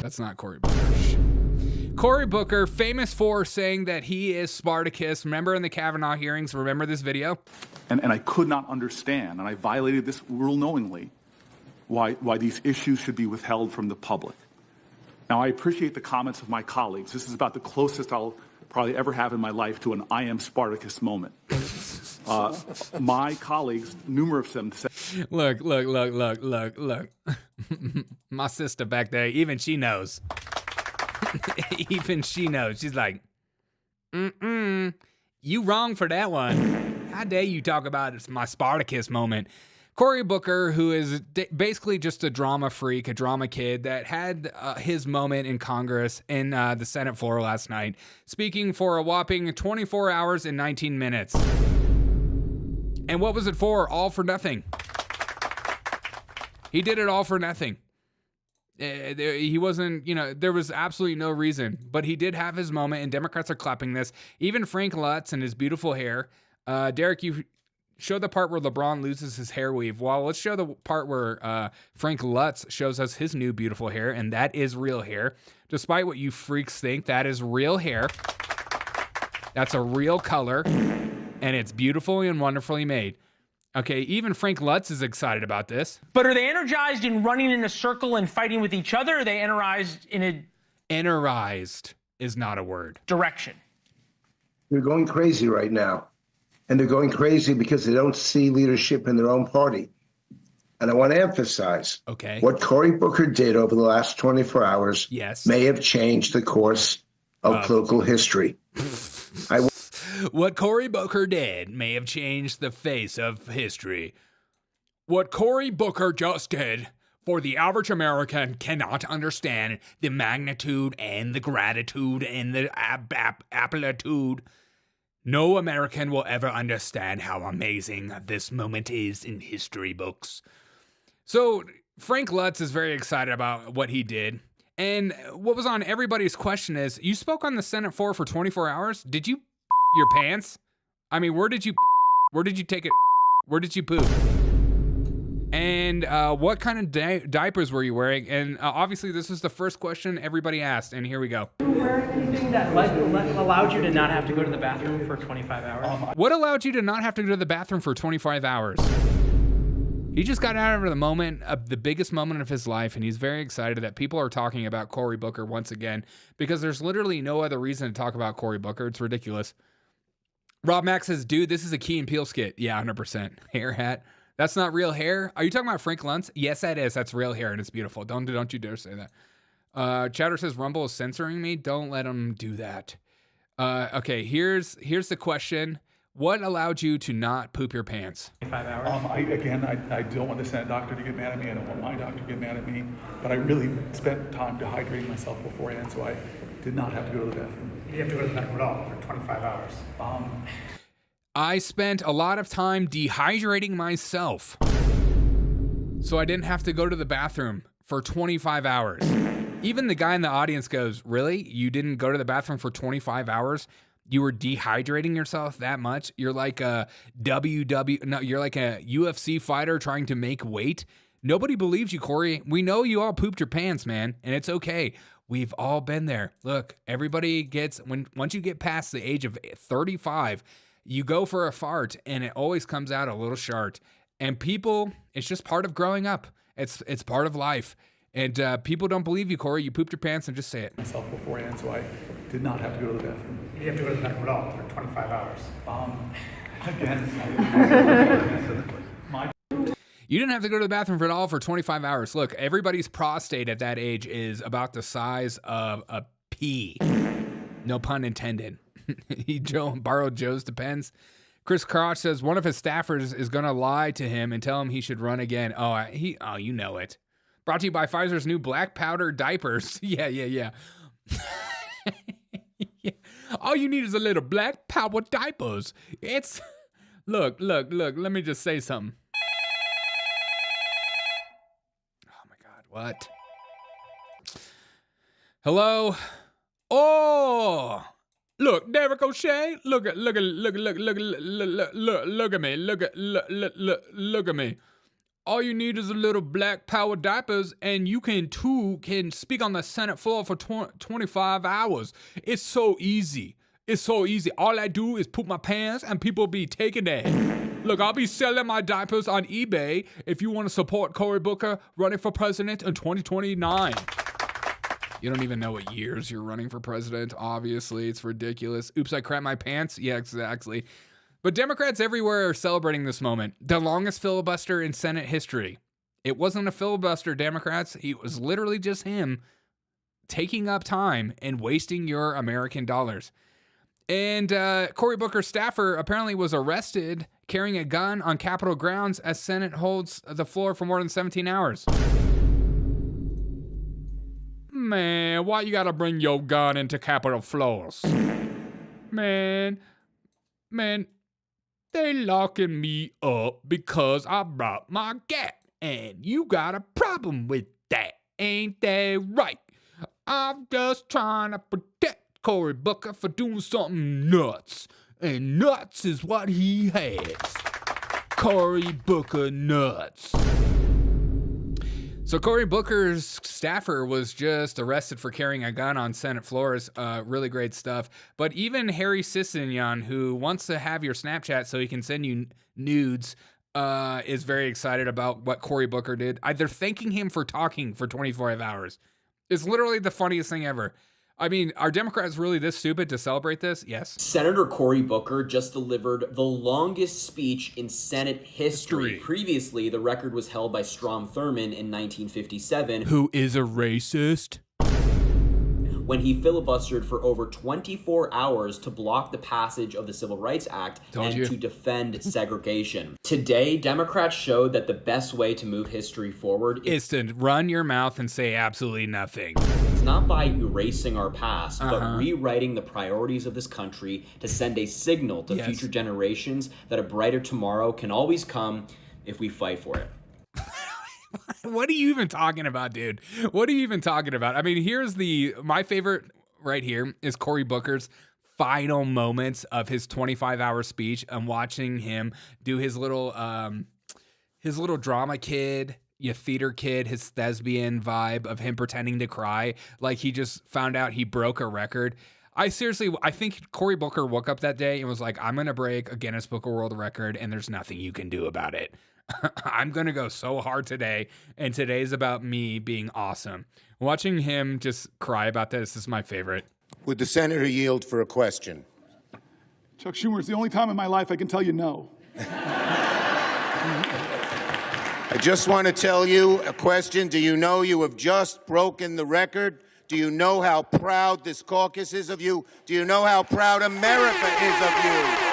That's not Cory Booker. Cory Booker, famous for saying that he is Spartacus. Remember in the Kavanaugh hearings? Remember this video? And I could not understand, and I violated this rule knowingly, why these issues should be withheld from the public. Now, I appreciate the comments of my colleagues. This is about the closest I'll probably ever have in my life to an I am Spartacus moment. My colleagues, numerous of them said... Look. My sister back there, even she knows. Even she knows. She's like, you wrong for that one. How dare you talk about my Spartacus moment? Cory Booker, who is basically just a drama freak, a drama kid that had his moment in Congress in the Senate floor last night, speaking for a whopping 24 hours and 19 minutes. And what was it for? All for nothing. He did it all for nothing. He wasn't, there was absolutely no reason, but he did have his moment, and Democrats are clapping this. Even Frank Lutz and his beautiful hair. Derek, you show the part where LeBron loses his hair weave. Well, let's show the part where Frank Lutz shows us his new beautiful hair, and that is real hair. Despite what you freaks think, that is real hair. That's a real color, and it's beautifully and wonderfully made. Okay, even Frank Lutz is excited about this. But are they energized in running in a circle and fighting with each other? Or are they energized in a... Energized is not a word. Direction. They're going crazy right now. And they're going crazy because they don't see leadership in their own party. And I want to emphasize what Cory Booker did over the last 24 hours may have changed the course of political history. What Cory Booker did may have changed the face of history. What Cory Booker just did for the average American cannot understand the magnitude and the gratitude and the amplitude. No American will ever understand how amazing this moment is in history books. So Frank Lutz is very excited about what he did. And what was on everybody's question is, you spoke on the Senate floor for 24 hours? Did you your pants? I mean, where did you take it? Where did you poop? And what kind of diapers were you wearing? And obviously, this is the first question everybody asked, and here we go. Were you wearing anything that allowed you to not have to go to the bathroom for 25 hours? What allowed you to not have to go to the bathroom for 25 hours? He just got out of the moment, the biggest moment of his life, and he's very excited that people are talking about Cory Booker once again, because there's literally no other reason to talk about Cory Booker. It's ridiculous. Rob Max says, dude, this is a Key and Peele skit. Yeah, 100%. Hair hat. That's not real hair. Are you talking about Frank Luntz? Yes, that is. That's real hair, and it's beautiful. Don't you dare say that. Chatter says, Rumble is censoring me. Don't let him do that. Okay, here's the question. What allowed you to not poop your pants? 5 hours. I don't want the Senate doctor to get mad at me. I don't want my doctor to get mad at me. But I really spent time dehydrating myself beforehand, so I did not have to go to the bathroom. You didn't have to go to the bathroom at all for 25 hours. I spent a lot of time dehydrating myself, so I didn't have to go to the bathroom for 25 hours. Even the guy in the audience goes, really? You didn't go to the bathroom for 25 hours? You were dehydrating yourself that much? You're like a you're like a UFC fighter trying to make weight? Nobody believes you, Cory. We know you all pooped your pants, man, and it's okay. We've all been there. Look, everybody gets, once you get past the age of 35, you go for a fart, and it always comes out a little shart. And people, it's just part of growing up. It's part of life. And people don't believe you, Cory. You pooped your pants, and just say it. Myself beforehand, so I did not have to go to the bathroom. You didn't have to go to the bathroom at all for 25 hours. You didn't have to go to the bathroom at all for 25 hours. Look, everybody's prostate at that age is about the size of a pea. No pun intended. He borrowed Joe's Depends. Chris Crotch says one of his staffers is going to lie to him and tell him he should run again. Oh, you know it. Brought to you by Pfizer's new black powder diapers. Yeah. Yeah. All you need is a little black powder diapers. It's look. Let me just say something. Oh my God, what? Hello? Oh, look, Derek O'Shea. Look at me. Look at me. All you need is a little black power diapers, and you can speak on the Senate floor for 25 hours. It's so easy. All I do is poop my pants, and people be taking it. Look, I'll be selling my diapers on eBay if you want to support Cory Booker running for president in 2029. You don't even know what years you're running for president, obviously. It's ridiculous. Oops, I crapped my pants. Yeah, exactly. But Democrats everywhere are celebrating this moment. The longest filibuster in Senate history. It wasn't a filibuster, Democrats. It was literally just him taking up time and wasting your American dollars. And Cory Booker's staffer apparently was arrested carrying a gun on Capitol grounds as Senate holds the floor for more than 17 hours. Man, why you gotta bring your gun into Capitol floors? Man, they locking me up because I brought my gat. And you got a problem with that, ain't that right? I'm just trying to protect Cory Booker for doing something nuts. And nuts is what he has. Cory Booker nuts. So Cory Booker's staffer was just arrested for carrying a gun on Senate floors. Really great stuff. But even Harry Sissignon, who wants to have your Snapchat so he can send you nudes, is very excited about what Cory Booker did. They're thanking him for talking for 24 hours. It's literally the funniest thing ever. I mean, are Democrats really this stupid to celebrate this? Yes. Senator Cory Booker just delivered the longest speech in Senate history. Previously, the record was held by Strom Thurmond in 1957. Who is a racist? When he filibustered for over 24 hours to block the passage of the Civil Rights Act to defend segregation. Today, Democrats showed that the best way to move history forward is to run your mouth and say absolutely nothing. It's not by erasing our past, but rewriting the priorities of this country to send a signal to future generations that a brighter tomorrow can always come if we fight for it. What are you even talking about, dude? What are you even talking about? I mean, here's my favorite right here is Cory Booker's final moments of his 25-hour speech. I'm watching him do his little drama kid, theater kid, his thespian vibe of him pretending to cry like he just found out he broke a record. I think Cory Booker woke up that day and was like, I'm going to break a Guinness Book of World Record and there's nothing you can do about it. I'm going to go so hard today, and today's about me being awesome. Watching him just cry about this is my favorite. Would the senator yield for a question? Chuck Schumer, it's the only time in my life I can tell you no. I just want to tell you a question. Do you know you have just broken the record? Do you know how proud this caucus is of you? Do you know how proud America is of you?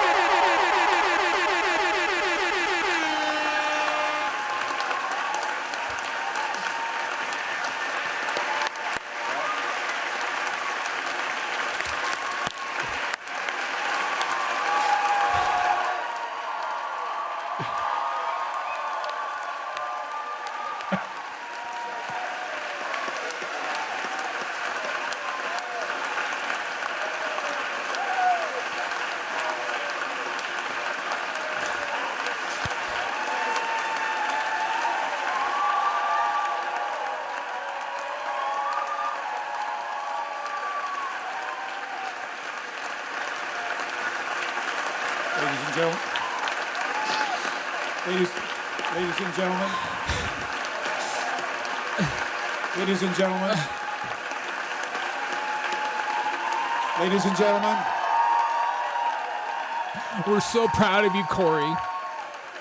Ladies and gentlemen. Ladies and gentlemen. Ladies and gentlemen. We're so proud of you, Cory.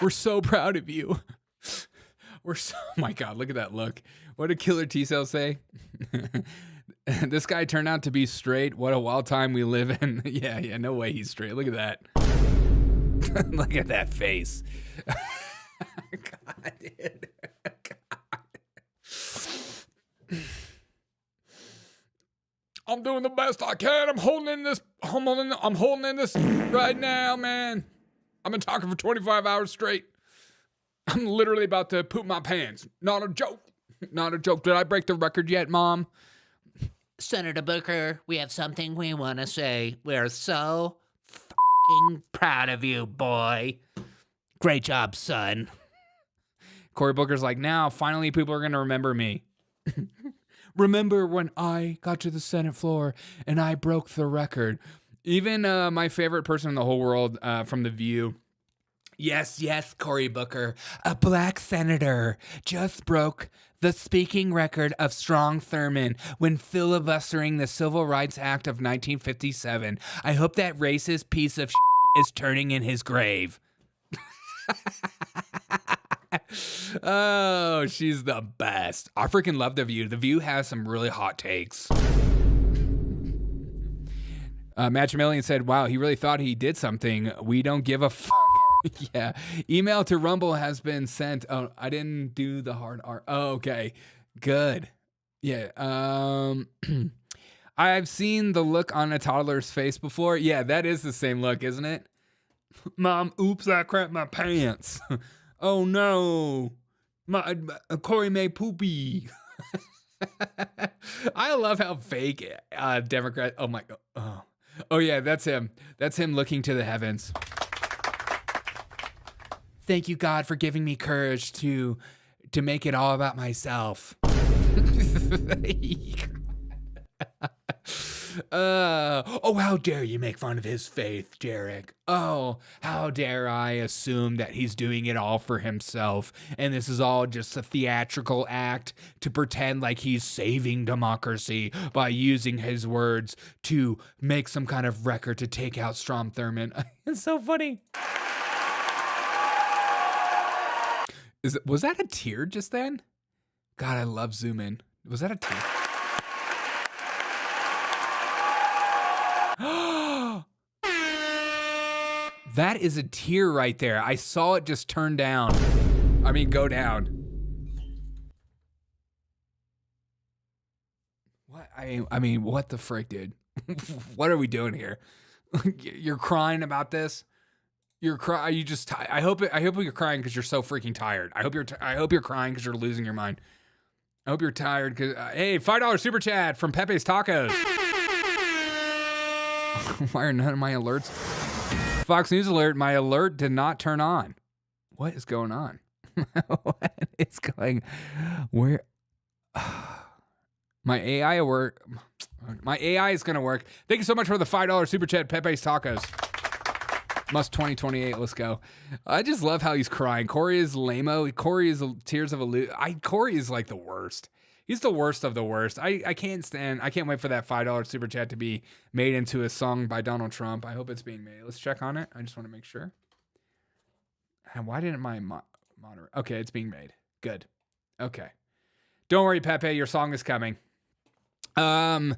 We're so proud of you. Oh my God, look at that look. What did Killer T-Cell say? This guy turned out to be straight. What a wild time we live in. Yeah, no way he's straight. Look at that. Look at that face. God, dude. God. I'm doing the best I can. I'm holding in this right now, man. I've been talking for 25 hours straight. I'm literally about to poop my pants. Not a joke. Not a joke. Did I break the record yet, Mom? Senator Booker, we have something we want to say. We're so fucking proud of you, boy. Great job, son. Cory Booker's like, now, finally, people are going to remember me. Remember when I got to the Senate floor and I broke the record? Even my favorite person in the whole world from The View. Yes, Cory Booker, a black senator, just broke the speaking record of Strom Thurmond when filibustering the Civil Rights Act of 1957. I hope that racist piece of shit is turning in his grave. Oh, she's the best. I freaking love The View. The View has some really hot takes. Matchamillion said, wow, he really thought he did something. We don't give a fuck. Yeah. Email to Rumble has been sent. Oh, I didn't do the hard R. Oh, okay. Good. Yeah. I've seen the look on a toddler's face before. Yeah, that is the same look, isn't it? Mom, oops, I crapped my pants. Oh, no. Cory may poopy. I love how fake Democrat. Oh my god. Oh yeah, that's him. That's him looking to the heavens. Thank you, God, for giving me courage to make it all about myself. Oh, how dare you make fun of his faith, Derek? Oh, how dare I assume that he's doing it all for himself, and this is all just a theatrical act to pretend like he's saving democracy by using his words to make some kind of record to take out Strom Thurmond. It's so funny. Was that a tear just then? God, I love zoom in. Was that a tear? That is a tear right there. I saw it just turn down. I mean, go down. What? I mean, what the frick, dude? What are we doing here? You're crying about this? Are you just? I hope you're crying because you're so freaking tired. I hope you're crying because you're losing your mind. I hope you're tired because hey, $5 super chat from Pepe's Tacos. Why are none of my alerts? Fox News alert, my alert did not turn on. What is going on? What is going? Where? My AI work. My AI is gonna work. Thank you so much for the $5 super chat, Pepe's Tacos. Must 2028. Let's go. I just love how he's crying. Cory is lame-o. Cory is tears of a Cory is like the worst. He's the worst of the worst. I can't wait for that $5 super chat to be made into a song by Donald Trump. I hope it's being made. Let's check on it. I just want to make sure. And why didn't my monitor? Okay, it's being made. Good. Okay. Don't worry, Pepe. Your song is coming. I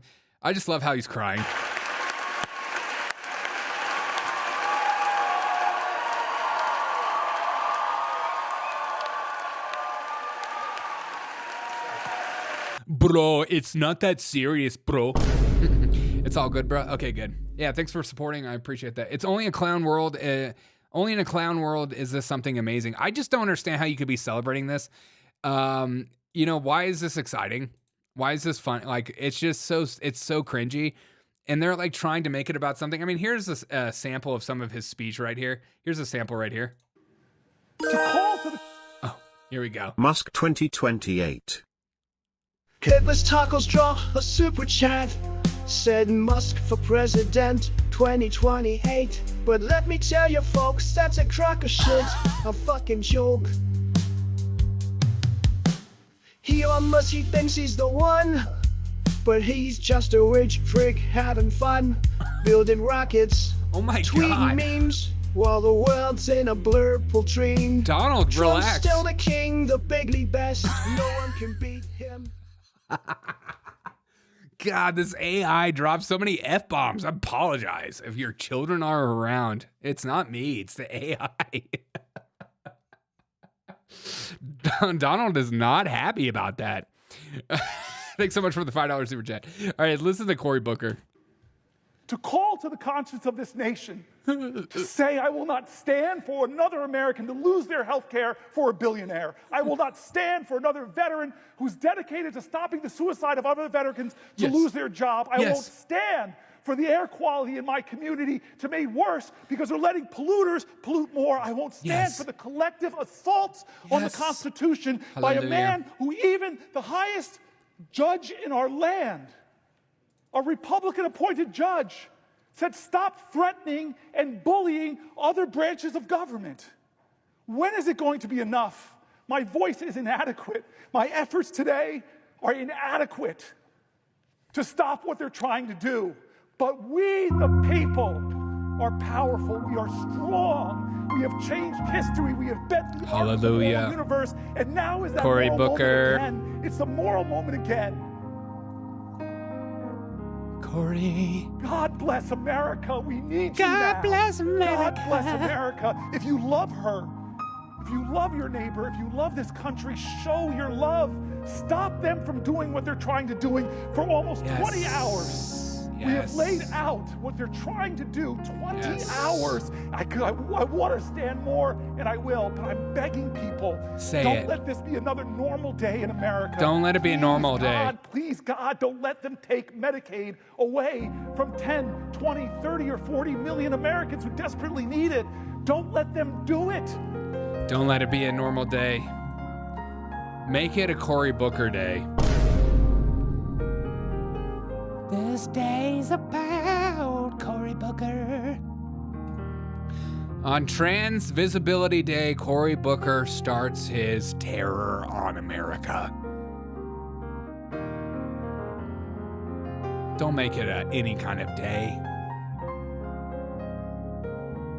just love how he's crying. Bro, it's not that serious, bro. It's all good, bro. Okay, good. Yeah, thanks for supporting. I appreciate that. It's only a clown world. Only in a clown world is this something amazing. I just don't understand how you could be celebrating this. You know, why is this exciting? Why is this fun? Like, it's so cringy. And they're like trying to make it about something. I mean, here's a sample of some of his speech right here. Here's a sample right here. Oh, here we go. Musk 2028. Kidless Tacos draw a super chat. Said Musk for president 2028. But let me tell you folks, that's a crock of shit. A fucking joke. Elon Musk, he thinks he's the one, but he's just a rich prick having fun, building rockets, tweeting memes, while the world's in a blurple dream. Donald, Trump's relax. still the king, the bigly best. No one can beat him. God, this AI drops so many F-bombs. I apologize if your children are around. It's not me, it's the AI. Donald is not happy about that. Thanks so much for the $5 super chat. All right, listen to Cory Booker. To call to the conscience of this nation, to say I will not stand for another American to lose their health care for a billionaire. I will not stand for another veteran who's dedicated to stopping the suicide of other veterans to lose their job. I won't stand for the air quality in my community to be made worse because they're letting polluters pollute more. I won't stand for the collective assaults on the Constitution by a man who even the highest judge in our land, a Republican-appointed judge, said stop threatening and bullying other branches of government. When is it going to be enough? My voice is inadequate. My efforts today are inadequate to stop what they're trying to do. But we, the people, are powerful. We are strong. We have changed history. We have bet the arcs of the moral universe. And now is that Cory moral Booker. moment again. It's the moral moment again. Cory. God bless America. We need you now. God bless America. God bless America. If you love her, if you love your neighbor, if you love this country, show your love. Stop them from doing what they're trying to do for almost 20 hours. We have laid out what they're trying to do. 20 hours. I want to stand more, and I will, but I'm begging people, don't let this be another normal day in America. Don't let it be a normal day. Please, God, don't let them take Medicaid away from 10, 20, 30, or 40 million Americans who desperately need it. Don't let them do it. Don't let it be a normal day. Make it a Cory Booker day. This day's about Cory Booker. On Trans Visibility Day, Cory Booker starts his terror on America. Don't make it any kind of day.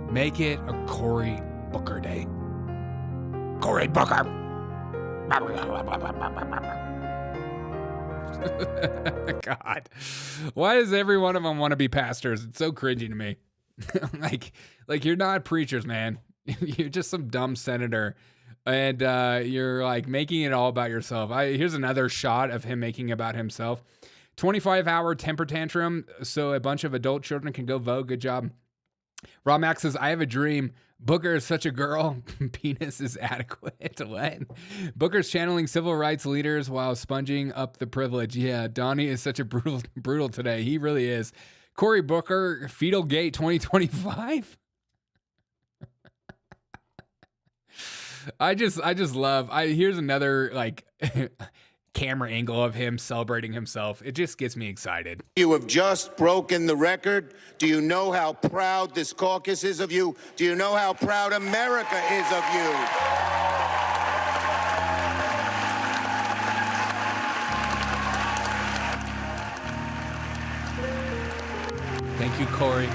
Make it a Cory Booker day. Cory Booker! God, why does every one of them want to be pastors? It's so cringy to me. like you're not preachers, man. You're just some dumb senator, and you're like making it all about yourself. Here's another shot of him making about himself. 25-hour temper tantrum so a bunch of adult children can go vote. Good job. Rob Max says, I have a dream. Booker is such a girl. Penis is adequate. What? Booker's channeling civil rights leaders while sponging up the privilege. Yeah, Donnie is such a brutal today. He really is. Cory Booker, Fetal Gate 2025. I just love. Here's another like camera angle of him celebrating himself. It just gets me excited. You have just broken the record. Do you know how proud this caucus is of you? Do you know how proud America is of you? Thank you, Cory.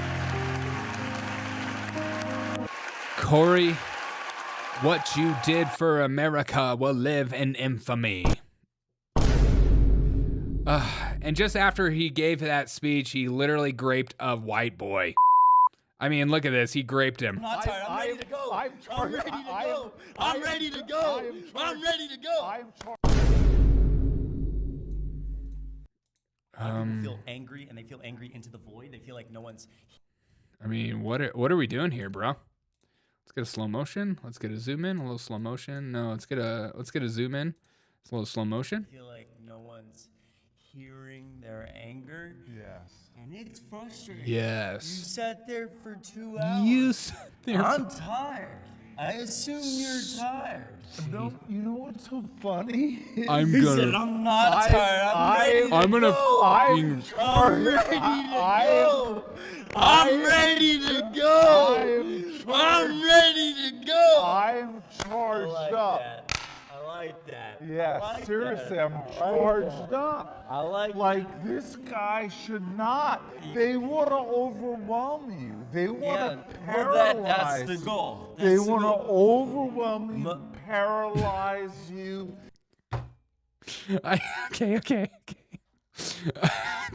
Cory, what you did for America will live in infamy. And just after he gave that speech, he literally graped a white boy. I mean, look at this. He graped him. I'm not tired. I'm ready to go. I'm ready to go. I'm ready to go. I'm ready to go. People feel angry, and they feel angry into the void. They feel like no one's. I mean, what are we doing here, bro? Let's get a slow motion. Let's get a zoom in. A little slow motion. No, let's get a zoom in. It's a little slow motion. I feel like no one's hearing their anger. Yes. And it's frustrating. Yes. You sat there for 2 hours. You sat there. I'm tired. I assume you're tired. No, you know what's so funny? I'm He gonna. said, I'm not tired. I'm gonna. I'm ready to go. I'm ready to go. I'm ready to go. I'm charged up. I like that. Yeah, like seriously, that. I'm charged up. I like this guy should not. They want to overwhelm you. They want to paralyze. That's the goal. They want to overwhelm you, paralyze you. Okay.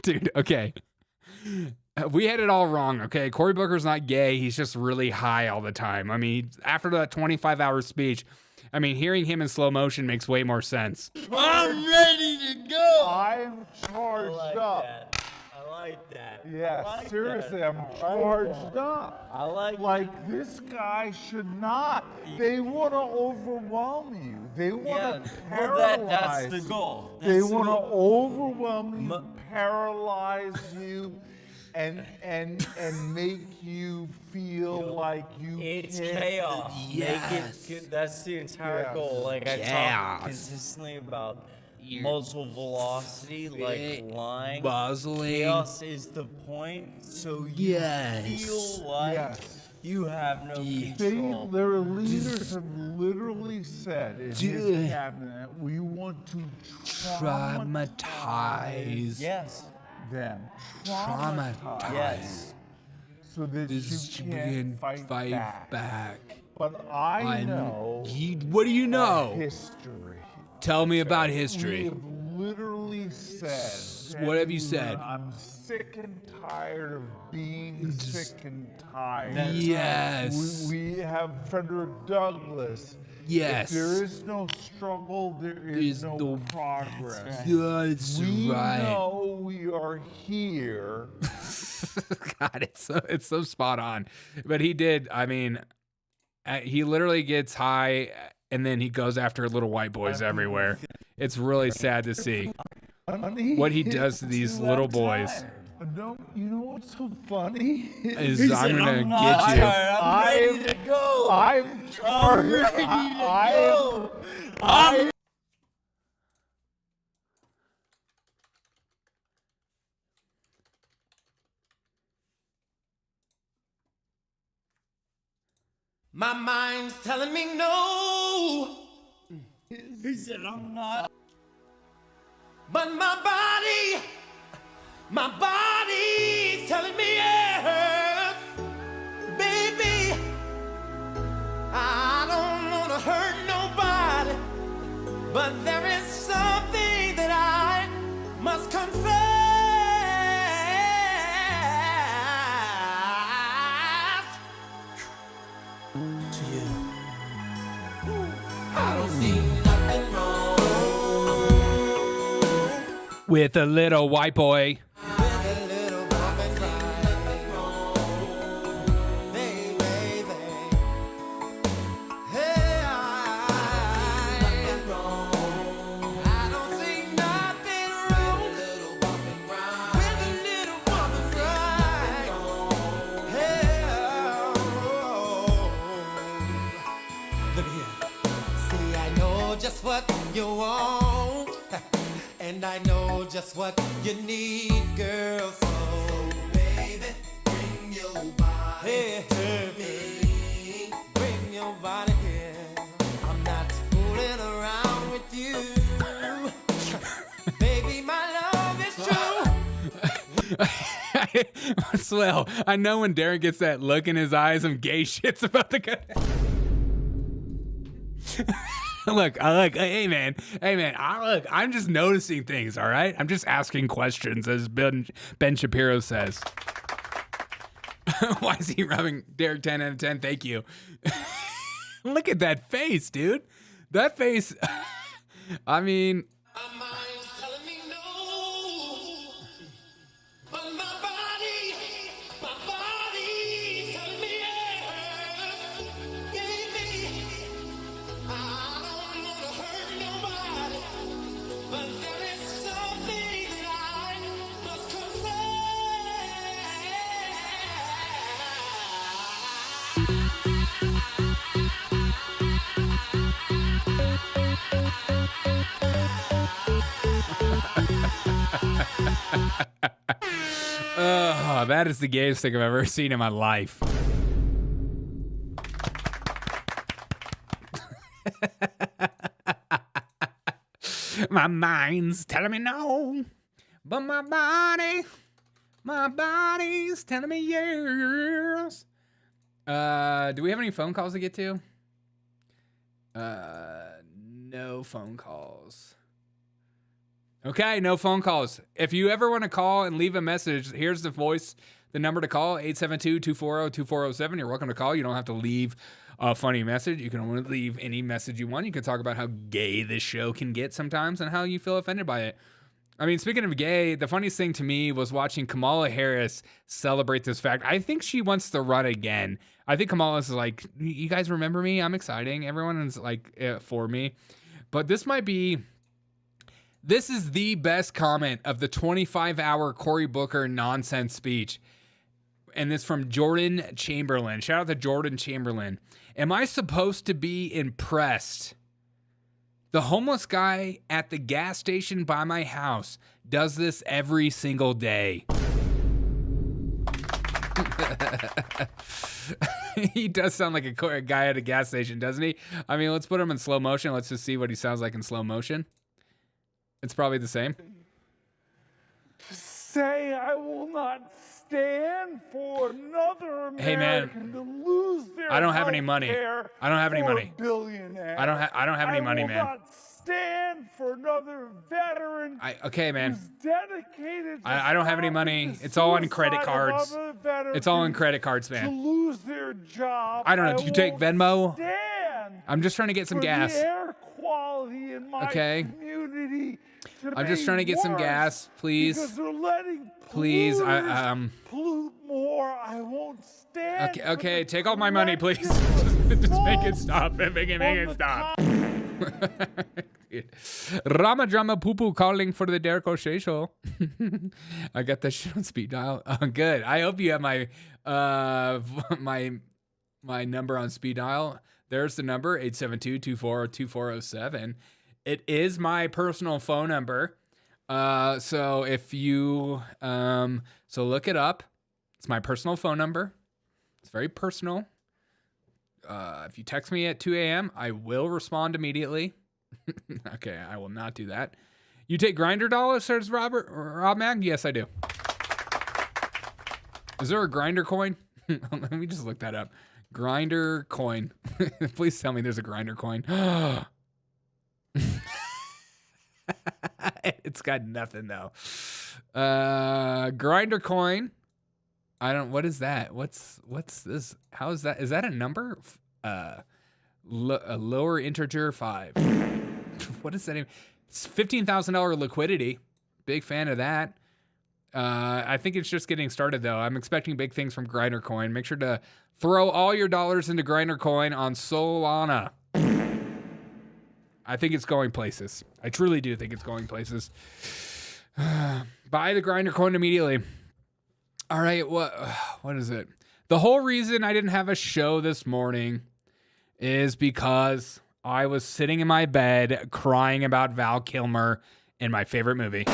Dude, okay. We had it all wrong, okay? Cory Booker's not gay. He's just really high all the time. I mean, after that 25-hour speech, I mean, hearing him in slow motion makes way more sense. I'm ready to go. I'm charged up. I like that. Yeah, seriously, I'm charged up. I like this guy should not. They want to overwhelm you. They want to paralyze. That's the goal. They want to overwhelm you, paralyze you, and make you feel like you. It's can't. chaos. Yes. That's the entire goal. Like I talk consistently about muzzle velocity, like lying. Muzzling. Chaos is the point, so you feel like you have no control. Their leaders have literally said in his cabinet, we want to traumatize them. Traumatize. Yes. So that you can fight back. But I know. What do you know? History. Tell me about history. We have literally said. What have you said? I'm sick and tired of being sick and tired. Yes. We have Frederick Douglass Yes. If there is no struggle, there is no progress. That's we right. know we are here. God, it's so spot on. But he did. I mean, he literally gets high and then he goes after little white boys everywhere. It's really sad to see what he does to these little boys. No, you know what's so funny? Is I'm gonna get you. I'm ready to go. I'm ready to go. My mind's telling me no. He said I'm not. But my body's telling me yes. Baby, I don't want to hurt nobody, but there is something that I must confess to you. I don't see nothing wrong with a little white boy. What you want, and I know just what you need, girl. So, baby, bring your body to me. Bring your body here. I'm not fooling around with you. Baby, my love is true. Swell. I know when Darren gets that look in his eyes, some gay shit's about to go down. Look, hey man, I'm just noticing things, all right? I'm just asking questions, as Ben Shapiro says. Why is he rubbing Derek 10 out of 10? Thank you. Look at that face, dude. That face, I mean... Oh, that is the gayest thing I've ever seen in my life. My mind's telling me no, but my body's telling me yes. Do we have any phone calls to get to? No phone calls. Okay, no phone calls. If you ever want to call and leave a message, here's the number to call, 872-240-2407. You're welcome to call. You don't have to leave a funny message. You can only leave any message you want. You can talk about how gay this show can get sometimes and how you feel offended by it. I mean, speaking of gay, the funniest thing to me was watching Kamala Harris celebrate this fact. I think she wants to run again. I think Kamala's like, you guys remember me? I'm exciting. Everyone is like for me. But this is the best comment of the 25-hour Cory Booker nonsense speech. And it's from Jordan Chamberlain. Shout out to Jordan Chamberlain. Am I supposed to be impressed? The homeless guy at the gas station by my house does this every single day. He does sound like a guy at a gas station, doesn't he? I mean, let's put him in slow motion. Let's just see what he sounds like in slow motion. It's probably the same. Say I will not stand for another American hey man, to lose their I don't have any money. I don't have any money. Billionaire. I don't have any money, man. I will not stand for another veteran. Okay, man. Who's dedicated. I don't have any money. It's all on credit cards. It's all on credit cards, man. To lose their job. I don't know. Do you take Venmo? Stand I'm just trying to get some gas. The air quality in my community. I'm just trying to get some gas, please. Because they're letting please, pollute more. I won't stand. Okay, take all my money, please. Just make it stop. Make it stop. Rama Drama Poo Poo calling for the Derek O'Shea show. I got that shit on speed dial. Good. I hope you have my my number on speed dial. There's the number, 872-240-2407. It is my personal phone number. So if you so look it up. It's my personal phone number. It's very personal. If you text me at 2 a.m., I will respond immediately. Okay, I will not do that. You take Grindr dollars, says Rob Mag? Yes, I do. Is there a Grindr coin? Let me just look that up. Grindr coin. Please tell me there's a Grindr coin. It's got nothing though. Grindr coin. What is that? What's this? How is that? Is that a number? A lower integer 5. What is that even? It's $15,000 liquidity. Big fan of that. I think it's just getting started though. I'm expecting big things from Grindr coin. Make sure to throw all your dollars into Grindr coin on Solana. I think it's going places. I truly do think it's going places. Buy the Grindr coin immediately. All right, what is it? The whole reason I didn't have a show this morning is because I was sitting in my bed crying about Val Kilmer in my favorite movie.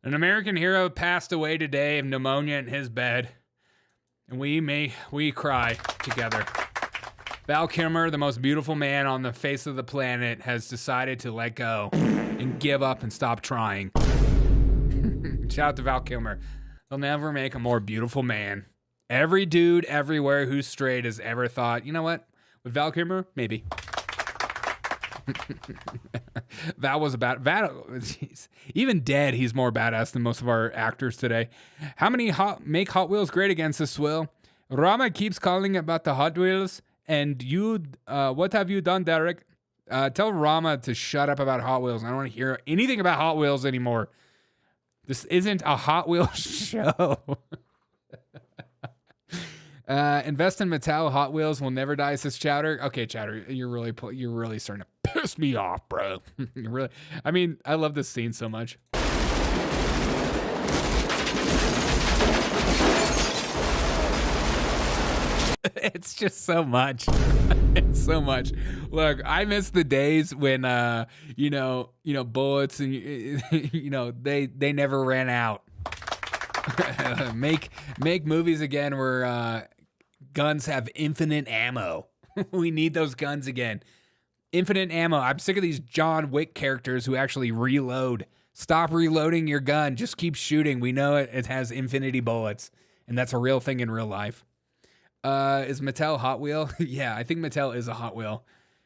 An American hero passed away today of pneumonia in his bed, and we cry together. Val Kilmer, the most beautiful man on the face of the planet, has decided to let go and give up and stop trying. Shout out to Val Kilmer. They'll never make a more beautiful man. Every dude everywhere who's straight has ever thought, you know what? With Val Kilmer, maybe. Val was geez. Even dead, he's more badass than most of our actors today. How many make Hot Wheels great against this swill? Rama keeps calling about the Hot Wheels, and you, what have you done, Derek? Tell Rama to shut up about Hot Wheels. I don't want to hear anything about Hot Wheels anymore. This isn't a Hot Wheels show. Invest in Mattel. Hot Wheels will never die, says Chowder. Okay, Chowder, you're really starting to piss me off, bro. I mean, I love this scene so much. It's just so much. It's so much. Look, I miss the days when bullets and they never ran out. Make movies again where guns have infinite ammo. We need those guns again. Infinite ammo. I'm sick of these John Wick characters who actually reload. Stop reloading your gun. Just keep shooting. We know it has infinity bullets, and that's a real thing in real life. Is Mattel Hot Wheel? Yeah, I think Mattel is a Hot Wheel.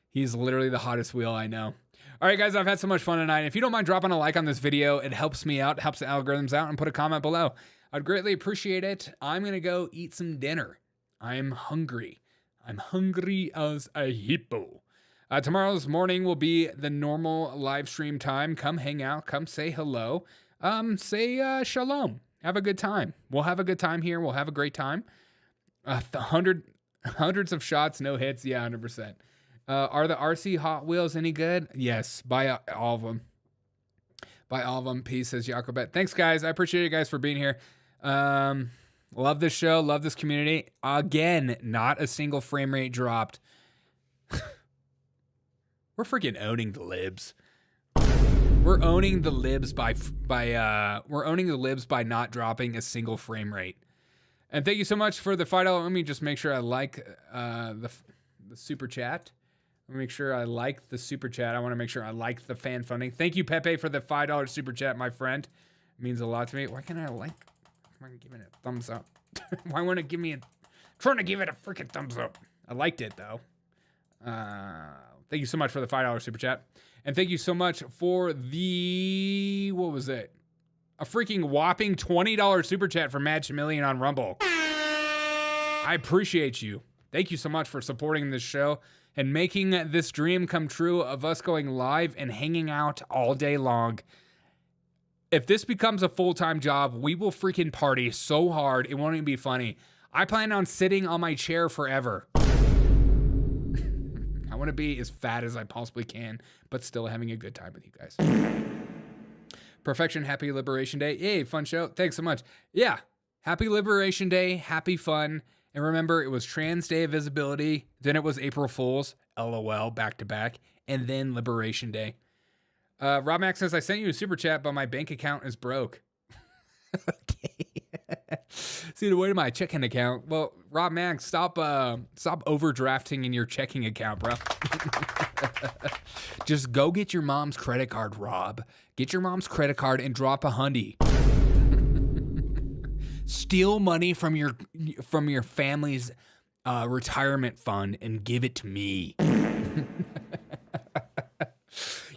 He's literally the hottest wheel I know. All right, guys, I've had so much fun tonight. If you don't mind dropping a like on this video, it helps me out, helps the algorithms out, and put a comment below. I'd greatly appreciate it. I'm going to go eat some dinner. I'm hungry. I'm hungry as a hippo. Tomorrow's morning will be the normal live stream time. Come hang out. Come say hello. Say shalom. Have a good time. We'll have a good time here. We'll have a great time. Hundreds of shots, no hits. Yeah, 100%. Are the RC Hot Wheels any good? Yes, buy all of them. Buy all of them. Peace, says Jacobet. Thanks, guys. I appreciate you guys for being here. Love this show. Love this community. Again, not a single frame rate dropped. We're freaking owning the libs. We're owning the libs by not dropping a single frame rate. And thank you so much for the $5. Let me just make sure I like the super chat. Make sure I like the super chat. I want to make sure I like the fan funding. Thank you, Pepe, for the $5 super chat, my friend. It means a lot to me. Why can't I like? Why give it a thumbs up? Why won't it give me a? I'm trying to give it a freaking thumbs up. I liked it though. Thank you so much for the $5 super chat. And thank you so much for the, what was it? A freaking whopping $20 super chat from Match Million on Rumble. I appreciate you. Thank you so much for supporting this show and making this dream come true of us going live and hanging out all day long. If this becomes a full-time job, we will freaking party so hard, it won't even be funny. I plan on sitting on my chair forever. I want to be as fat as I possibly can, but still having a good time with you guys. Perfection, happy Liberation Day. Yay, fun show. Thanks so much. Yeah, happy Liberation Day, happy fun. And remember, it was Trans Day of Visibility, then it was April Fool's, LOL, back to back, and then Liberation Day. Rob Max says, I sent you a super chat, but my bank account is broke. Okay. See, the way to my checking account. Well, Rob Max, stop overdrafting in your checking account, bro. Just go get your mom's credit card, Rob. Get your mom's credit card and drop $100. Steal money from your family's retirement fund and give it to me.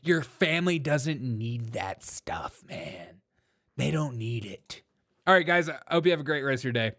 Your family doesn't need that stuff, man. They don't need it. All right, guys, I hope you have a great rest of your day.